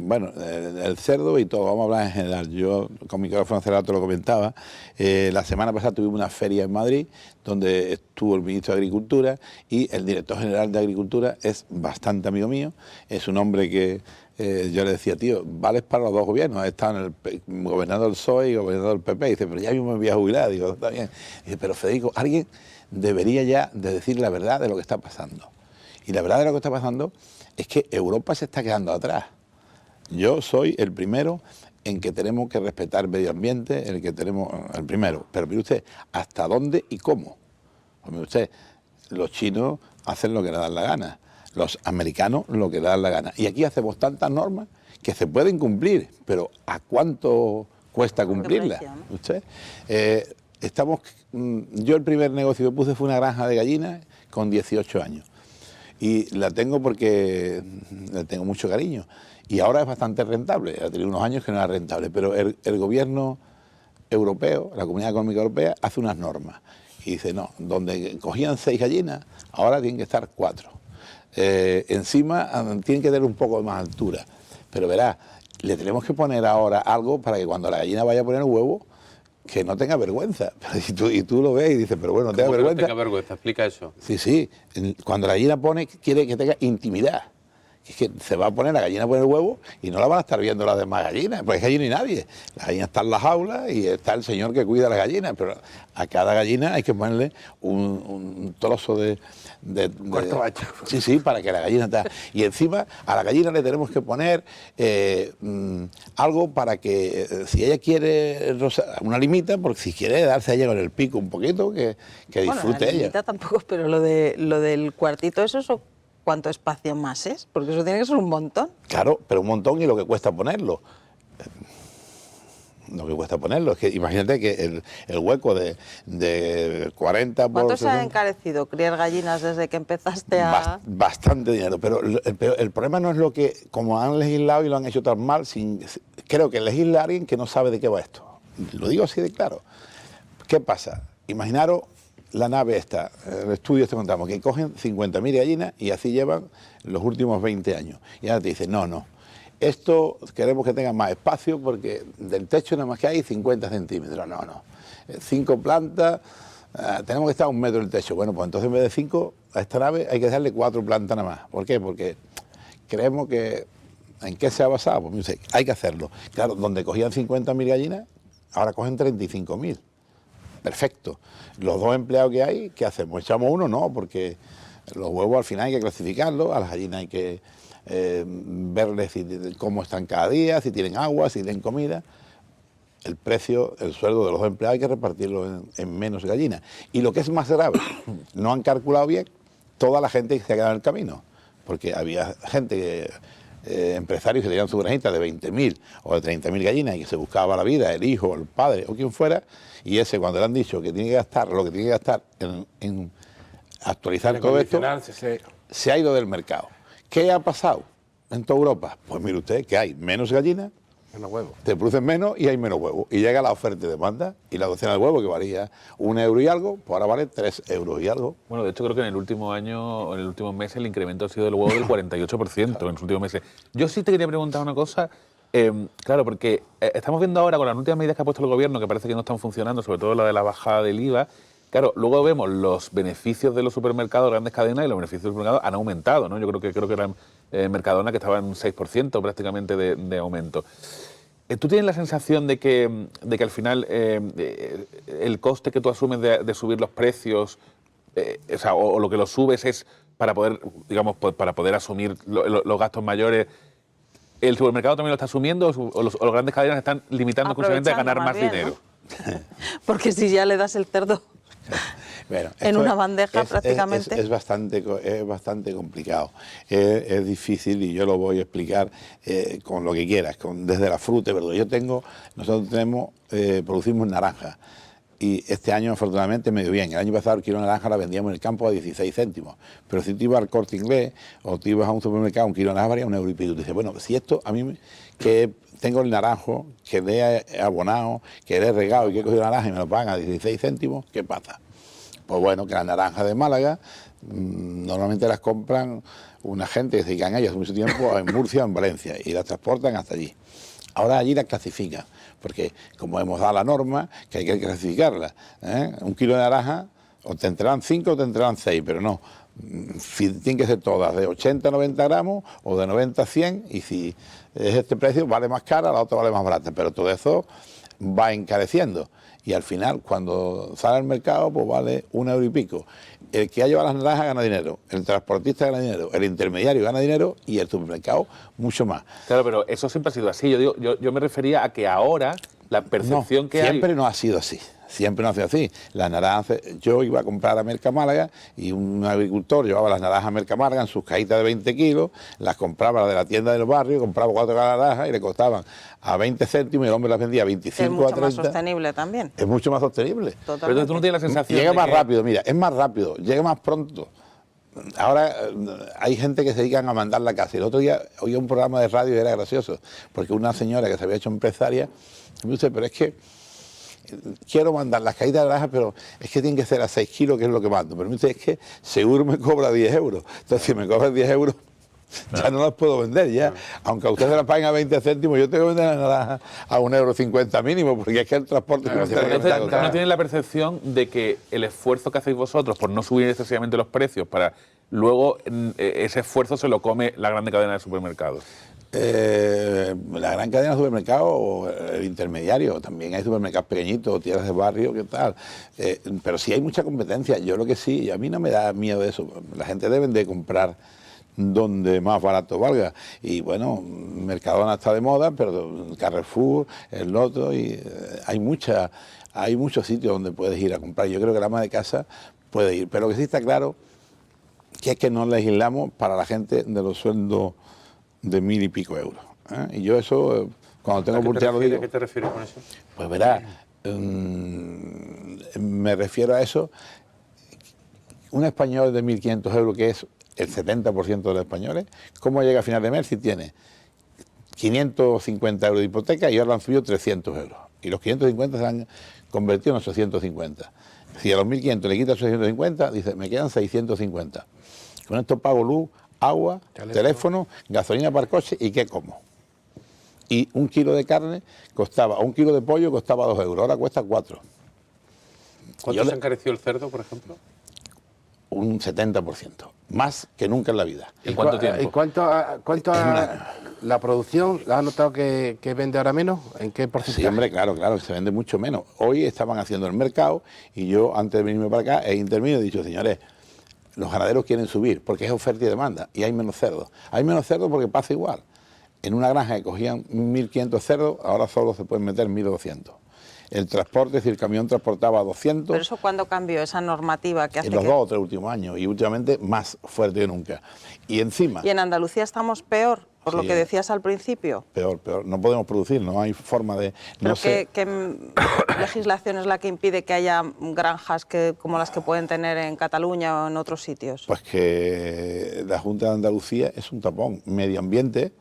bueno, el cerdo y todo, vamos a hablar en general. Yo con micrófono cerrado te lo comentaba. La semana pasada tuvimos una feria en Madrid donde estuvo el ministro de Agricultura y el director general de Agricultura es bastante amigo mío. Es un hombre que yo le decía, tío, vales para los dos gobiernos. Ha estado gobernando el PSOE y gobernando el PP. Y dice, pero ya yo me voy a jubilar. Digo, está bien. Dice, pero Federico, alguien debería ya de decir la verdad de lo que está pasando. Y la verdad de lo que está pasando es que Europa se está quedando atrás. Yo soy el primero en que tenemos que respetar el medio ambiente, el primero. Pero mire usted, ¿hasta dónde y cómo? Pues mire usted, los chinos hacen lo que le dan la gana, los americanos lo que le dan la gana. Y aquí hacemos tantas normas que se pueden cumplir, pero ¿a cuánto cuesta cumplirlas? ¿Usted? Yo el primer negocio que puse fue una granja de gallinas con 18 años. Y la tengo porque le tengo mucho cariño. Y ahora es bastante rentable. Ha tenido unos años que no era rentable. Pero el gobierno europeo, la Comunidad Económica Europea, hace unas normas. Y dice, no, donde cogían 6 gallinas, ahora tienen que estar 4. Encima tienen que tener un poco de más altura. Pero verá, le tenemos que poner ahora algo para que cuando la gallina vaya a poner un huevo, que no tenga vergüenza. Y tú lo ves y dices, pero bueno, no tenga vergüenza. No tenga vergüenza, explica eso. Sí, sí. Cuando la gallina pone, quiere que tenga intimidad. Es que se va a poner la gallina a poner el huevo y no la van a estar viendo las demás gallinas, porque es que allí no hay nadie. La gallina está en la jaula y está el señor que cuida a las gallinas, pero a cada gallina hay que ponerle un trozo de Cuarto bacho. Sí, sí, para que la gallina está. Y encima a la gallina le tenemos que poner algo para que si ella quiere una limita, porque si quiere darse a ella con el pico un poquito, que disfrute bueno, la ella. limita tampoco, pero lo del cuartito, eso ¿cuánto espacio más es? Porque eso tiene que ser un montón. Claro, pero un montón y lo que cuesta ponerlo. Lo que cuesta ponerlo. Es que imagínate que el hueco de 40 por... ¿Cuánto se ha 60, encarecido criar gallinas desde que empezaste a...? Bastante dinero, pero el problema no es lo que, como han legislado y lo han hecho tan mal, creo que legisla alguien que no sabe de qué va esto. Lo digo así de claro. ¿Qué pasa? Imaginaros la nave esta, el estudio este contamos, que cogen 50.000 gallinas y así llevan los últimos 20 años. Y ahora te dicen, no, esto queremos que tenga más espacio porque del techo nada más que hay 50 centímetros. No. 5 plantas, tenemos que estar a 1 metro del techo. Bueno, pues entonces en vez de 5, a esta nave hay que darle 4 plantas nada más. ¿Por qué? Porque creemos que... ¿En qué se ha basado? Pues dice, hay que hacerlo. Claro, donde cogían 50.000 gallinas, ahora cogen 35.000. Perfecto. Los 2 empleados que hay, ¿qué hacemos? ¿Echamos uno? No, porque los huevos al final hay que clasificarlos, a las gallinas hay que verles cómo están cada día, si tienen agua, si tienen comida. El precio, el sueldo de los 2 empleados hay que repartirlo en menos gallinas. Y lo que es más grave, no han calculado bien toda la gente que se ha quedado en el camino, porque había gente empresarios que tenían su granjita de 20.000 o de 30.000 gallinas y que se buscaba la vida, el hijo, el padre o quien fuera, y ese cuando le han dicho que tiene que gastar lo que tiene que gastar en actualizar todo esto, se ha ido del mercado. ¿Qué ha pasado en toda Europa? Pues mire usted que hay menos gallinas, Menos huevos. te producen menos y hay menos huevos. Y llega la oferta y demanda y la docena de huevos que valía 1 euro y algo, pues ahora vale 3 euros y algo. Bueno, de hecho creo que en el último año, en el último mes, el incremento ha sido del huevo del 48% en los últimos meses. Yo sí te quería preguntar una cosa, claro, porque estamos viendo ahora con las últimas medidas que ha puesto el gobierno, que parece que no están funcionando, sobre todo la de la bajada del IVA. Claro, luego vemos los beneficios de los supermercados, grandes cadenas, y los beneficios de los supermercados han aumentado, ¿no? Yo creo que eran Mercadona, que estaba en un 6% prácticamente de aumento. ¿Tú tienes la sensación de que al final el coste que tú asumes de subir los precios, o lo que los subes es para poder, digamos, para poder asumir los gastos mayores? ¿El supermercado también lo está asumiendo o las grandes cadenas están limitando exclusivamente a ganar más dinero? ¿No? Porque si ya le das el cerdo Bueno, en una bandeja prácticamente... Es bastante complicado, es difícil y yo lo voy a explicar con lo que quieras, desde la fruta y verdura. Nosotros producimos naranja y este año afortunadamente me dio bien. El año pasado el kilo de naranja la vendíamos en el campo a 16 céntimos, pero si tú ibas al Corte Inglés o tú ibas a un supermercado, un kilo de naranja valía 1 euro y pico. Tú dices, bueno, si esto a mí que tengo el naranjo, que le he abonado, que le he regado y que he cogido naranja y me lo pagan a 16 céntimos, ¿qué pasa? Pues bueno, que las naranjas de Málaga normalmente las compran una gente que se dedican a ellas hace mucho tiempo en Murcia o en Valencia y las transportan hasta allí. Ahora allí las clasifican, porque como hemos dado la norma, que hay que clasificarlas. Un kilo de naranja, o te entrarán 5 o te entrarán 6, pero no. Tienen que ser todas de 80 a 90 gramos o de 90 a 100, y si es este precio vale más cara, la otra vale más barata, pero todo eso va encareciendo. Y al final, cuando sale al mercado, pues vale 1 euro y pico. El que ha llevado las naranjas gana dinero, el transportista gana dinero, el intermediario gana dinero y el supermercado mucho más. Claro, pero eso siempre ha sido así. Yo me refería a que ahora la percepción que hay... Siempre no ha sido así. Siempre no ha sido así. Las naranjas, yo iba a comprar a Mercamálaga y un agricultor llevaba las naranjas a Mercamálaga en sus cajitas de 20 kilos, las compraba de la tienda del barrio, compraba 4 naranjas y le costaban a 20 céntimos y el hombre las vendía a 25 es mucho a 30. más sostenible también. Es mucho más sostenible. Totalmente. Pero tú no tienes la sensación Llega de más que... rápido, mira, es más rápido, llega más pronto. Ahora hay gente que se dedican a mandar la casa. Y el otro día oía un programa de radio y era gracioso, porque una señora que se había hecho empresaria me dice, pero es que quiero mandar las cajitas de naranja, pero es que tienen que ser a 6 kilos, que es lo que mando. Pero me dice, es que seguro me cobra 10 euros. Entonces, si me cobras 10 euros, Ya no las puedo vender, ya. Aunque a ustedes las paguen a 20 céntimos, yo tengo que venderlas a 1,50 € mínimo, porque es que el transporte... Entonces, ¿no tienen la percepción de que el esfuerzo que hacéis vosotros por no subir excesivamente los precios, para luego ese esfuerzo se lo come la grande cadena de supermercados? La gran cadena de supermercados o el intermediario, también hay supermercados pequeñitos, tierras de barrio, ¿qué tal? Pero sí hay mucha competencia. Yo lo que sí, y a mí no me da miedo eso. La gente debe de comprar donde más barato valga. Y bueno, Mercadona está de moda, pero Carrefour, el otro, y hay muchos sitios donde puedes ir a comprar. Yo creo que la ama de casa puede ir. Pero lo que sí está claro que es que no legislamos para la gente de los sueldos de 1.000 y pico euros. Y yo eso, cuando tengo oportunidad lo digo. ¿A qué te refieres con eso? Pues verá, me refiero a eso. Un español de 1.500 euros, que es el 70% de los españoles, ¿cómo llega a final de mes si tiene 550 euros de hipoteca y ahora han subido 300 euros? Y los 550 se han convertido en 850. Si a los 1.500 le quitas 850, dice, me quedan 650. Con esto pago luz, agua, teléfono, gasolina para el coche y ¿qué como? Y un kilo de carne costaba, un kilo de pollo costaba 2 euros, ahora cuesta 4. ¿Cuánto se encareció el cerdo, por ejemplo? Un 70%, más que nunca en la vida. ¿En cuánto tiempo? ¿Y cuánto a la producción? ¿La has notado que vende ahora menos? ¿En qué porcentaje? Sí, hombre, claro, se vende mucho menos. Hoy estaban haciendo el mercado y yo, antes de venirme para acá, he intervenido y he dicho, señores, los ganaderos quieren subir porque es oferta y demanda y hay menos cerdos. Hay menos cerdos porque pasa igual. En una granja que cogían 1.500 cerdos, ahora solo se pueden meter 1.200. El transporte, es decir, el camión transportaba 200. ¿Pero eso cuándo cambió, esa normativa que hace en los que... 2 o 3 últimos años, y últimamente más fuerte que nunca. Y encima... ¿Y en Andalucía estamos peor, por lo Sí, que decías al principio? Peor. No podemos producir, no hay forma de... ¿Pero No sé. qué legislación es la que impide que haya granjas como las que pueden tener en Cataluña o en otros sitios? Pues que la Junta de Andalucía es un tapón. Medio ambiente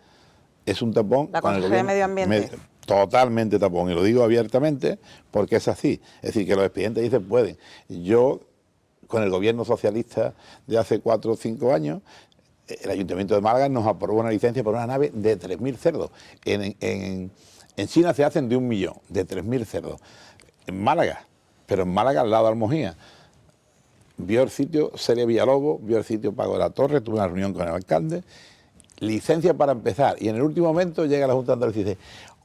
es un tapón. La con el Consejería de Medio gobierno. Ambiente. Totalmente tapón, y lo digo abiertamente porque es así. Es decir, que los expedientes dicen pueden. Yo, con el gobierno socialista de hace 4 o 5 años, el Ayuntamiento de Málaga nos aprobó una licencia para una nave de 3.000 cerdos. En China se hacen de 1 millón, de 3.000 cerdos. En Málaga, pero en Málaga al lado de Almojía. Vio el sitio Celia Villalobos, vio el sitio Pago de la Torre, tuve una reunión con el alcalde, licencia para empezar, y en el último momento llega la Junta de Andalucía y dice,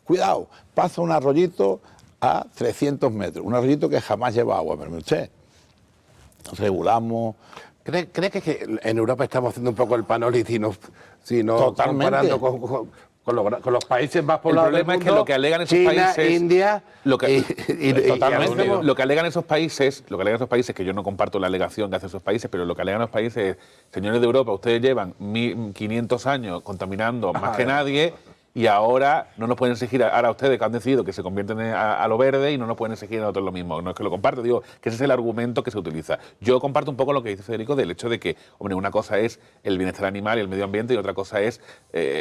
cuidado, pasa un arroyito a 300 metros, un arroyito que jamás lleva agua, pero usted, regulamos. ¿Cree que en Europa estamos haciendo un poco el panoliti, si no Totalmente. comparando con los países más poblados El problema del mundo, es que lo que alegan esos China, países, India, totalmente. hacemos- Lo que alegan esos países, que yo no comparto la alegación que hacen esos países, pero lo que alegan los países es, señores de Europa, ustedes llevan 1.500 años contaminando más que nadie. Y ahora no nos pueden exigir, ahora ustedes que han decidido que se convierten a lo verde y no nos pueden exigir a nosotros lo mismo. No es que lo comparto, digo que ese es el argumento que se utiliza. Yo comparto un poco lo que dice Federico del hecho de que, hombre, una cosa es el bienestar animal y el medio ambiente y otra cosa es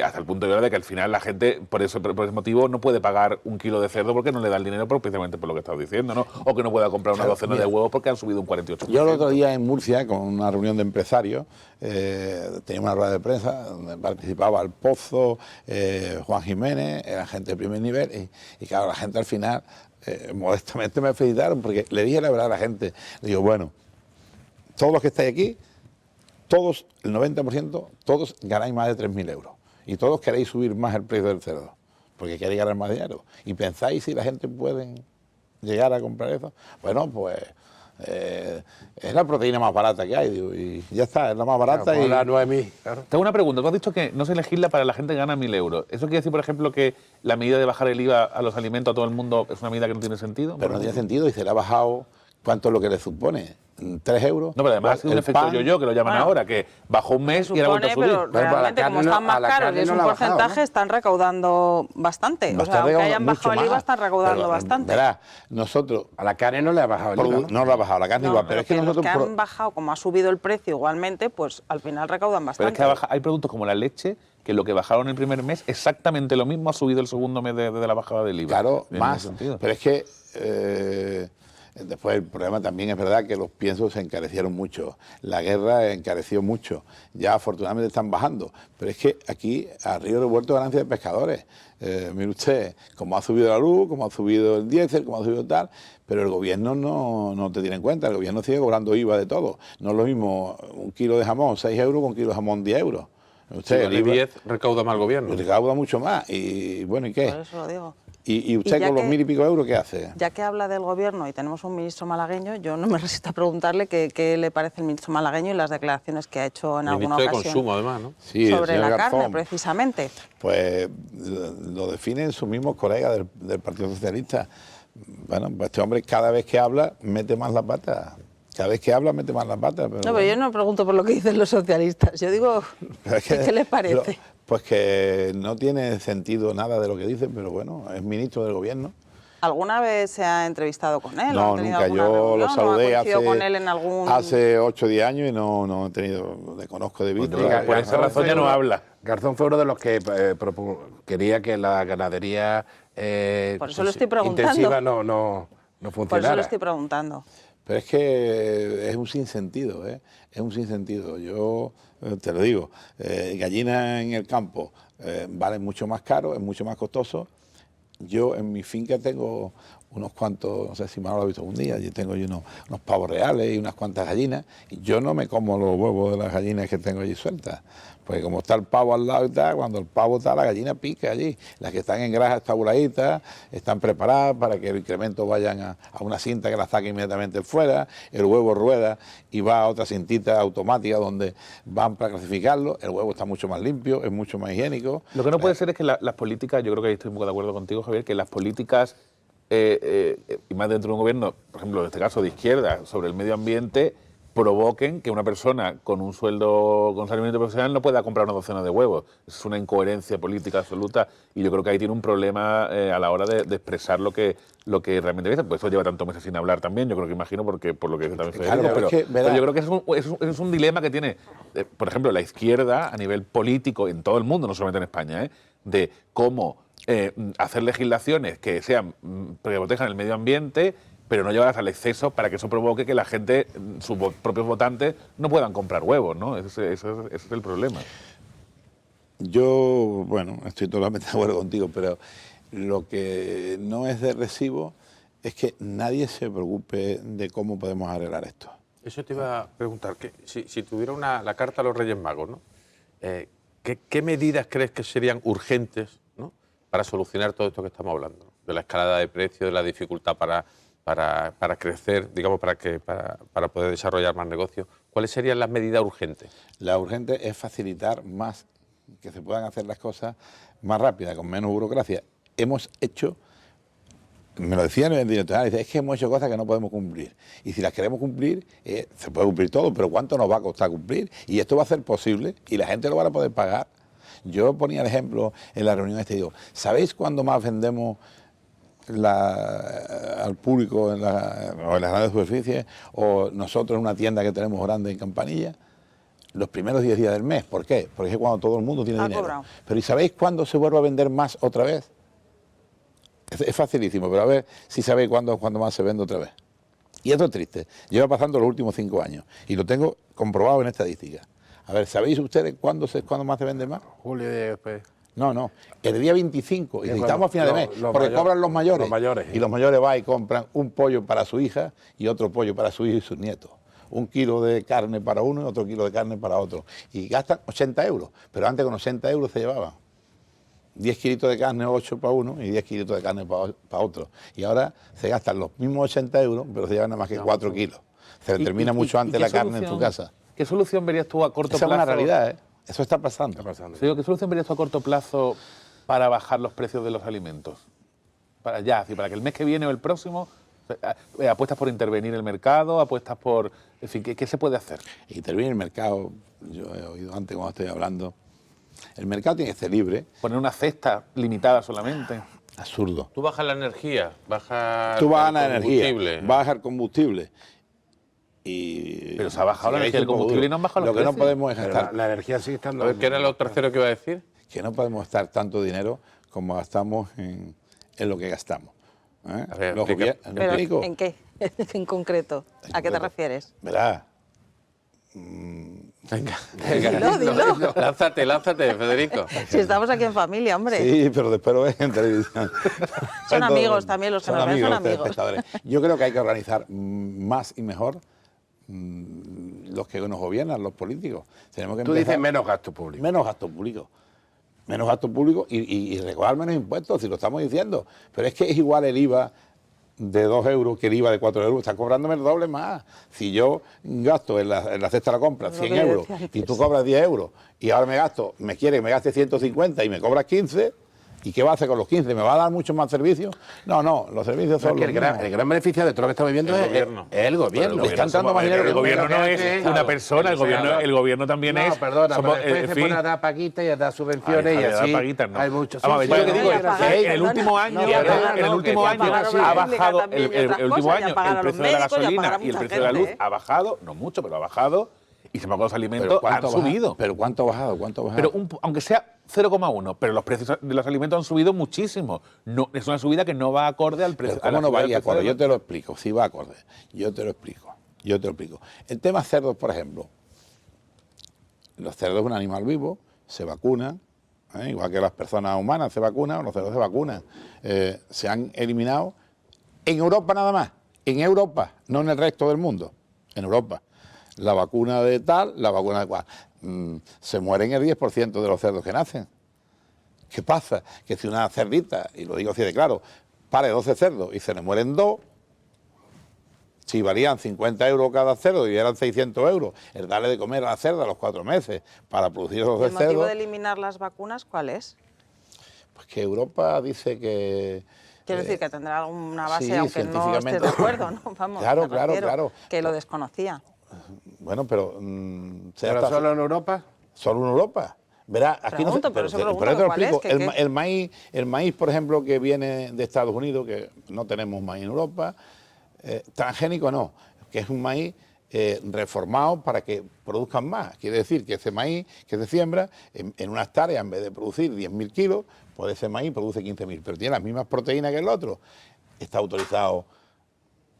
hasta el punto de que al final la gente, por ese motivo, no puede pagar 1 kilo de cerdo porque no le da el dinero precisamente por lo que estás diciendo, ¿no? O que no pueda comprar una docena de huevos porque han subido un 48%. Yo el otro día en Murcia, con una reunión de empresarios, tenía una rueda de prensa donde participaba El Pozo, Juan Jiménez, era gente de primer nivel, y claro, la gente al final, modestamente me felicitaron, porque le dije la verdad a la gente, le digo, bueno, todos los que estáis aquí, todos, el 90%, todos ganáis más de 3.000 euros, y todos queréis subir más el precio del cerdo, porque queréis ganar más dinero, y pensáis si la gente puede llegar a comprar eso. Bueno, pues... es la proteína más barata que hay, digo, y ya está, es la más barata. Claro, y la 9.000, claro. Tengo una pregunta. Tú has dicho que no se legisla para la gente que gana 1.000 euros. ¿Eso quiere decir, por ejemplo, que la medida de bajar el IVA a los alimentos a todo el mundo es una medida que no tiene sentido? Pero no tiene sentido, y se le ha bajado, ¿cuánto es lo que le supone? 3 euros. No, pero además ha sido un efecto yo-yo, que lo llaman ahora, que bajó un mes y ahora ha vuelto a subir. Pero realmente, como están más caros y es un porcentaje, están recaudando bastante. O sea, aunque hayan bajado el IVA, están recaudando bastante. Verás, nosotros... A la carne no le ha bajado el IVA, No le ha bajado la carne igual, pero es que nosotros... Los que han bajado, como ha subido el precio igualmente, pues al final recaudan bastante. Pero es que hay productos como la leche, que lo que bajaron el primer mes, exactamente lo mismo ha subido el segundo mes de la bajada del IVA. Claro, En más. ese sentido. Pero es que Después el problema también es verdad que los piensos se encarecieron mucho, la guerra encareció mucho, ya afortunadamente están bajando, pero es que aquí a río revuelto ganancia de pescadores. Mire usted, como ha subido la luz, como ha subido el diésel, como ha subido tal, pero el gobierno no te tiene en cuenta, el gobierno sigue cobrando IVA de todo. No es lo mismo un kilo de jamón 6 euros con un kilo de jamón 10 euros. Usted, el IVA 10 recauda más el gobierno. Recauda mucho más. Y bueno, ¿y qué? Por eso lo digo. ¿Y usted con los 1000 y pico euros qué hace? Ya que habla del gobierno y tenemos un ministro malagueño, yo no me resisto a preguntarle qué le parece el ministro malagueño y las declaraciones que ha hecho en alguna ocasión. Ministro de Consumo, además, ¿no? Sí, sobre la Garzón, carne, precisamente. Pues lo definen sus mismos colegas del Partido Socialista. Bueno, pues este hombre cada vez que habla mete más las patas. Cada vez que habla mete más las patas. Pero No, pero yo no pregunto por lo que dicen los socialistas. Yo digo, ¿qué les parece? Pues que no tiene sentido nada de lo que dicen, pero bueno, es ministro del gobierno. ¿Alguna vez se ha entrevistado con él? No, nunca. Yo lo saludé con él en algún... hace 8 o 10 años y no he tenido, le conozco de vista. Pues por esa razón ya no habla. Garzón fue uno de los que quería que la ganadería Por eso lo estoy preguntando. intensiva no funcionara. Por eso lo estoy preguntando. Pero es que es un sinsentido, ¿eh? Es un sinsentido. Yo te lo digo, gallina en el campo vale mucho más caro, es mucho más costoso. Yo en mi finca tengo unos cuantos, no sé si me lo he visto un día, yo tengo unos pavos reales y unas cuantas gallinas, y yo no me como los huevos de las gallinas que tengo allí sueltas, porque como está el pavo al lado y tal, cuando el pavo está, la gallina pica allí. Las que están en grasa estabuladitas, están preparadas para que el incremento vayan a una cinta que la saque inmediatamente fuera, el huevo rueda y va a otra cintita automática donde van para clasificarlo, el huevo está mucho más limpio, es mucho más higiénico. Lo que no puede ser es que las políticas, yo creo que ahí estoy un poco de acuerdo contigo, Javier, que las políticas, y más dentro de un gobierno, por ejemplo, en este caso de izquierda, sobre el medio ambiente, provoquen que una persona con un sueldo, con salario mínimo profesional, no pueda comprar una docena de huevos. Es una incoherencia política absoluta y yo creo que ahí tiene un problema a la hora de expresar lo que realmente dice. Pues eso lleva tantos meses sin hablar también, yo creo que imagino, porque por lo que dice también Federico. Claro, pero yo creo que es un dilema que tiene, por ejemplo, la izquierda a nivel político en todo el mundo, no solamente en España, de cómo hacer legislaciones que protejan el medio ambiente, pero no llevarlas al exceso para que eso provoque que la gente, sus propios votantes, no puedan comprar huevos, ¿no? Ese es el problema. Yo, bueno, estoy totalmente de acuerdo contigo, pero lo que no es de recibo es que nadie se preocupe de cómo podemos arreglar esto. Eso te iba a preguntar, que si tuviera la carta a los Reyes Magos, ¿no? ¿Qué medidas crees que serían urgentes, ¿no?, para solucionar todo esto que estamos hablando? De la escalada de precios, de la dificultad para crecer, digamos, para poder desarrollar más negocios. ¿Cuáles serían las medidas urgentes? La urgente es facilitar más, que se puedan hacer las cosas más rápidas, con menos burocracia. Hemos hecho, me lo decían en el director, es que hemos hecho cosas que no podemos cumplir. Y si las queremos cumplir, se puede cumplir todo, pero ¿cuánto nos va a costar cumplir? Y esto va a ser posible y la gente lo va a poder pagar. Yo ponía el ejemplo en la reunión digo, ¿sabéis cuándo más vendemos al público en las grandes superficies o nosotros en una tienda que tenemos grande en Campanilla? Los primeros 10 días del mes. ¿Por qué? Porque es cuando todo el mundo tiene dinero. Cobrado. Pero ¿y sabéis cuándo se vuelve a vender más otra vez? Es facilísimo, pero a ver si sabéis cuándo más se vende otra vez. Y esto es triste. Lleva pasando los últimos 5 años y lo tengo comprobado en estadística. A ver, ¿sabéis ustedes cuándo más se vende más? Julio después. No. El día 25, y necesitamos a final de mes, porque cobran los mayores. Sí. Y los mayores van y compran un pollo para su hija y otro pollo para su hijo y sus nietos. 1 kilo de carne para uno y otro kilo de carne para otro. Y gastan 80 euros. Pero antes con 80 euros se llevaban 10 kilitos de carne, 8 para uno y 10 kilitos de carne para otro. Y ahora se gastan los mismos 80 euros, pero se llevan nada más que 4 kilos. Se le termina mucho antes la carne en tu casa. ¿Qué solución verías tú a corto plazo? Esa es una realidad, ¿eh? Eso está pasando. ¿Qué solución verías tú a corto plazo para bajar los precios de los alimentos? Para que el mes que viene o el próximo, apuestas por intervenir el mercado, apuestas por... En fin, ¿qué se puede hacer? Intervenir el mercado, yo he oído antes cuando estoy hablando, el mercado tiene que ser libre. Poner una cesta limitada solamente. Absurdo. Tú bajas la energía, bajas Tú bajas la el combustible. energía, bajas el combustible. Pero se ha bajado la energía del combustible y no han bajado los precios. Lo que no podemos es gastar. La energía sigue estando... A ver, ¿qué era lo tercero que iba a decir? Que no podemos gastar tanto dinero como gastamos en lo que gastamos. A ver, ¿Pero en qué? en concreto? ¿A qué te refieres? Verá, Venga, Dilo. lánzate, Federico. Si estamos aquí en familia, hombre. sí, pero después lo ves en televisión. Son amigos también, los que nos ven son los amigos. telespectadores. Yo creo que hay que organizar más y mejor los que nos gobiernan, los políticos. Tenemos que Tú dices menos gasto público. menos gasto público. Menos gasto público y recaudar menos impuestos, si lo estamos diciendo. Pero es que es igual el IVA de 2 euros que el IVA de 4 euros. Estás cobrándome el doble más. Si yo gasto en la cesta de la compra Lo 100 que yo euros decía y antes. tú cobras 10 euros y ahora me quiere que me gaste 150 y me cobras 15, ¿y qué va a hacer con los 15? ¿Me va a dar muchos más servicios? No, los servicios son Es que el los gran, mismos. el gran beneficiado de todo lo que estamos viviendo El es gobierno. es el gobierno. Le están dando más dinero que El gobierno no es Estado. una persona, el gobierno también No, es. perdona, somos- pero después en se fin. pone a dar paguitas y a dar subvenciones Ay, y Javier, así. dar paguitas, no. Hay muchos. Vamos a ver, yo lo que digo es pagar, que en el perdona. último año, No, ya pagar, en el no, último que ya año pagar a la ha pública bajado, también y el otras último cosas, ya año pagar el a los precio de la médicos, ya gasolina pagar a y el mucha precio de la luz gente, ¿eh? ha bajado, no mucho, pero ha bajado, y sin embargo los alimentos han subido. ¿Pero cuánto ha bajado? ¿Cuánto ha bajado? Pero aunque sea 0,1, pero los precios de los alimentos han subido muchísimo. No, es una subida que no va acorde al precio. Pero ¿cómo no va a ir acorde? Yo te lo explico, si va acorde. Yo te lo explico. El tema cerdos, por ejemplo. Los cerdos es un animal vivo, se vacunan, igual que las personas humanas se vacunan, los cerdos se vacunan. Se han eliminado en Europa nada más, en Europa, no en el resto del mundo, en Europa. La vacuna de tal, la vacuna de cual. Se mueren el 10% de los cerdos que nacen. ¿Qué pasa? Que si una cerdita, y lo digo así de claro, pare 12 cerdos y se le mueren 2, si valían 50 euros cada cerdo y eran 600 euros, el darle de comer a la cerda a los 4 meses para producir esos 12 ¿El motivo cerdos, de eliminar las vacunas cuál es? pues que Europa dice que... Quiero decir que tendrá alguna base, sí, aunque no estés científicamente. de acuerdo, ¿no? Vamos, Claro, me refiero, claro. que lo desconocía. Bueno, pero... ¿Pero solo en Europa? Solo en Europa. Verá, aquí Pregunto, no pero eso pero pregunto, te lo ¿cuál es? explico. ¿Qué? El maíz, por ejemplo, que viene de Estados Unidos, que no tenemos maíz en Europa, transgénico no, que es un maíz reformado para que produzcan más. Quiere decir que ese maíz que se siembra en una hectárea, en vez de producir 10.000 kilos, pues ese maíz produce 15.000, pero tiene las mismas proteínas que el otro. Está autorizado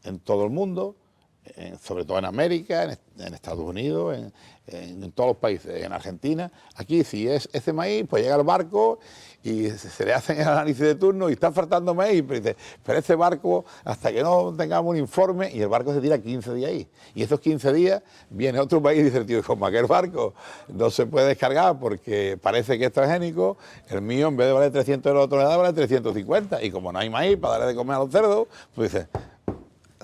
en todo el mundo, sobre todo en América, en Estados Unidos, en todos los países, en Argentina. Aquí, si es ese maíz, pues llega el barco y se le hacen el análisis de turno y está faltando maíz. Pero dice, pero ese barco, hasta que no tengamos un informe, y el barco se tira 15 días ahí. Y esos 15 días viene otro país y dice, el tío, como aquel barco no se puede descargar porque parece que es transgénico, el mío en vez de valer 300 euros la tonelada vale 350. Y como no hay maíz para darle de comer a los cerdos, pues dice...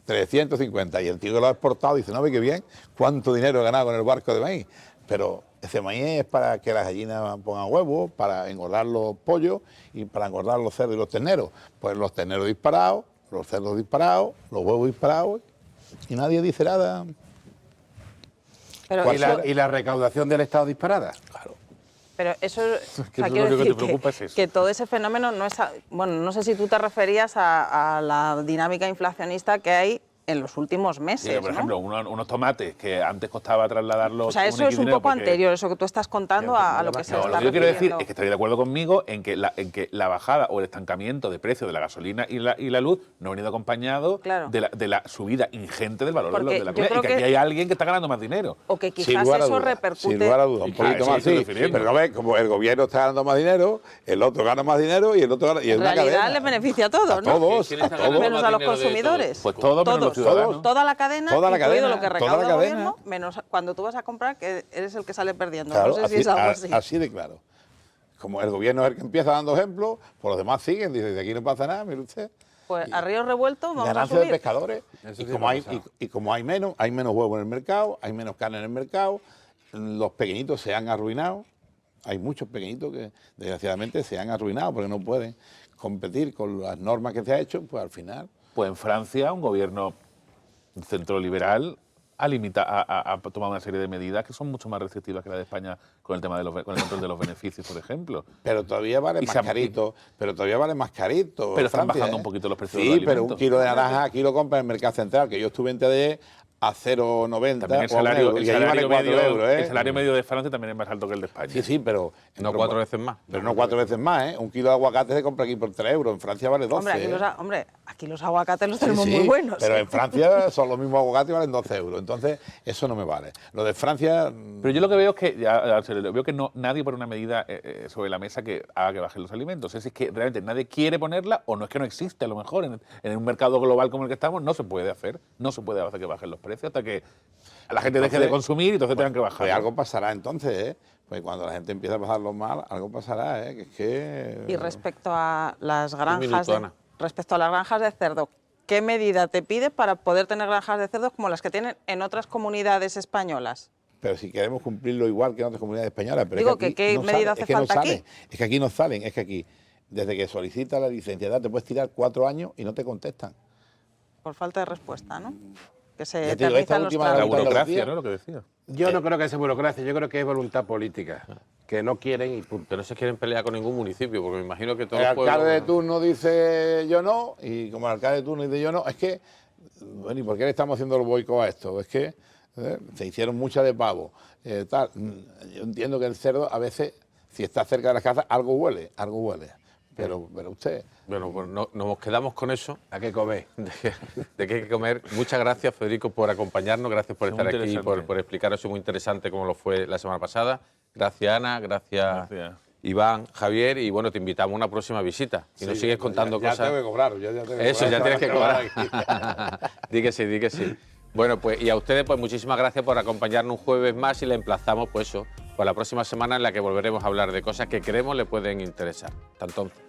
350, y el tío que lo ha exportado dice, no ve qué bien, cuánto dinero he ganado con el barco de maíz. Pero ese maíz es para que las gallinas pongan huevos, para engordar los pollos y para engordar los cerdos y los terneros. Pues los terneros disparados, los cerdos disparados, los huevos disparados, y nadie dice nada. Pero ¿Y la recaudación del Estado disparada? Claro. Pero eso, que o sea, eso quiero lo único que decir te preocupa es eso. que todo ese fenómeno no es... Bueno, no sé si tú te referías a la dinámica inflacionista que hay en los últimos meses, Sí, por ¿no? ejemplo, unos tomates que antes costaba trasladarlos. O sea, eso es un dinero poco porque- anterior, eso que tú estás contando a lo que se No, está lo que yo quiero decir refiriendo. es que estaría de acuerdo conmigo en que la bajada o el estancamiento de precios de la gasolina y la luz no ha venido acompañado Claro. de la subida ingente del valor Porque de la yo comida. creo Y que que- aquí hay alguien que está ganando más dinero. O que Sin quizás lugar a eso dudas, repercute... Sin lugar a dudas, un Claro, poquito eso más, estoy sí. refiriendo. Pero a ver, como el gobierno está ganando más dinero, el otro gana más dinero y el otro gana... Y es En una realidad cadena. les beneficia a todos, A ¿no? todos, ¿Quién a está todos. ganando Menos más a los dinero de consumidores. Pues todos menos los ciudadanos. Toda la cadena, Toda la incluido cadena, lo que toda recauda la el cadena. gobierno, menos cuando tú vas a comprar, que eres el que sale perdiendo. Claro, no sé si es algo así. así de claro. Como el gobierno es el que empieza dando ejemplos, pues los demás siguen, dicen, de aquí no pasa nada, mire usted. Pues a río revuelto vamos a Ganancia de subir. pescadores. Eso Y sí como, me ha hay, pasado. y como hay menos huevos en el mercado, hay menos carne en el mercado, los pequeñitos se han arruinado. Hay muchos pequeñitos que desgraciadamente se han arruinado porque no pueden competir con las normas que se ha hecho, pues al final. Pues en Francia, un gobierno centroliberal ha tomado una serie de medidas que son mucho más restrictivas que la de España con el tema con el control de los beneficios, por ejemplo. Pero todavía vale Y más se han- carito. Pero todavía vale más carito. Pero están Francia, bajando ¿eh? un poquito los precios de Sí, los pero un alimentos. kilo de naranja aquí lo compra en el Mercado Central, que yo estuve en TDE a 0,90 También el o a un salario, euro, y ahí vale 4 euros, ¿eh? el salario medio de Francia también es más alto que el de España. Sí, sí, pero... No 4 veces más. Pero no 4 veces más, ¿eh? Un kilo de aguacate se compra aquí por 3 euros, en Francia vale 12. Aquí los aguacates los tenemos Sí, muy buenos. pero en Francia son los mismos aguacates y valen 12 euros. Entonces, eso no me vale. Lo de Francia... Pero yo lo que veo es que, veo que nadie pone una medida sobre la mesa que haga que bajen los alimentos. Es que realmente nadie quiere ponerla, o no es que no existe, a lo mejor en un mercado global como el que estamos no se puede hacer. No se puede hacer que bajen los precios hasta que la gente deje de consumir y entonces tengan que bajar. Pues algo pasará entonces, ¿eh? Pues cuando la gente empiece a pasarlo mal, algo pasará, ¿eh? Que es que... Y respecto a las granjas, Ana. respecto a las granjas de cerdo, ¿qué medida te pide para poder tener granjas de cerdo como las que tienen en otras comunidades españolas? Pero si queremos cumplirlo igual que en otras comunidades españolas... Pero Digo, es que aquí ¿qué no medida sale, hace falta aquí? Es que aquí no salen, es que aquí, desde que solicitas la licencia, te puedes tirar 4 años y no te contestan. Por falta de respuesta, ¿no? Que se Ya te digo, esta eternizan los última La trámites. burocracia, ¿no? Lo que decía. Yo no creo que sea burocracia, yo creo que es voluntad política, que no quieren y punto. Que no se quieren pelear con ningún municipio, porque me imagino que todos El los pueblos... alcalde de turno dice yo no, y como el alcalde de turno dice yo no, es que, bueno, ¿y por qué le estamos haciendo el boicot a esto? Es que se hicieron muchas de pavo, tal. Yo entiendo que el cerdo a veces, si está cerca de las casas, algo huele. Pero usted... Bueno, pues nos quedamos con eso. ¿A qué comer? De que hay que comer. Muchas gracias, Federico, por acompañarnos. Gracias por Muy estar aquí, interesante. por explicar eso muy interesante como lo fue la semana pasada. Gracias, Ana. Gracias, Iván, Javier. Y bueno, te invitamos a una próxima visita. Y nos sigues contando ya cosas. tengo que cobrar, ya tengo que Eso, cobrar. ya tienes que cobrar. Di que sí, di que sí. Bueno, pues y a ustedes, pues muchísimas gracias por acompañarnos un jueves más y le emplazamos, pues eso, para la próxima semana en la que volveremos a hablar de cosas que creemos le pueden interesar. Hasta entonces.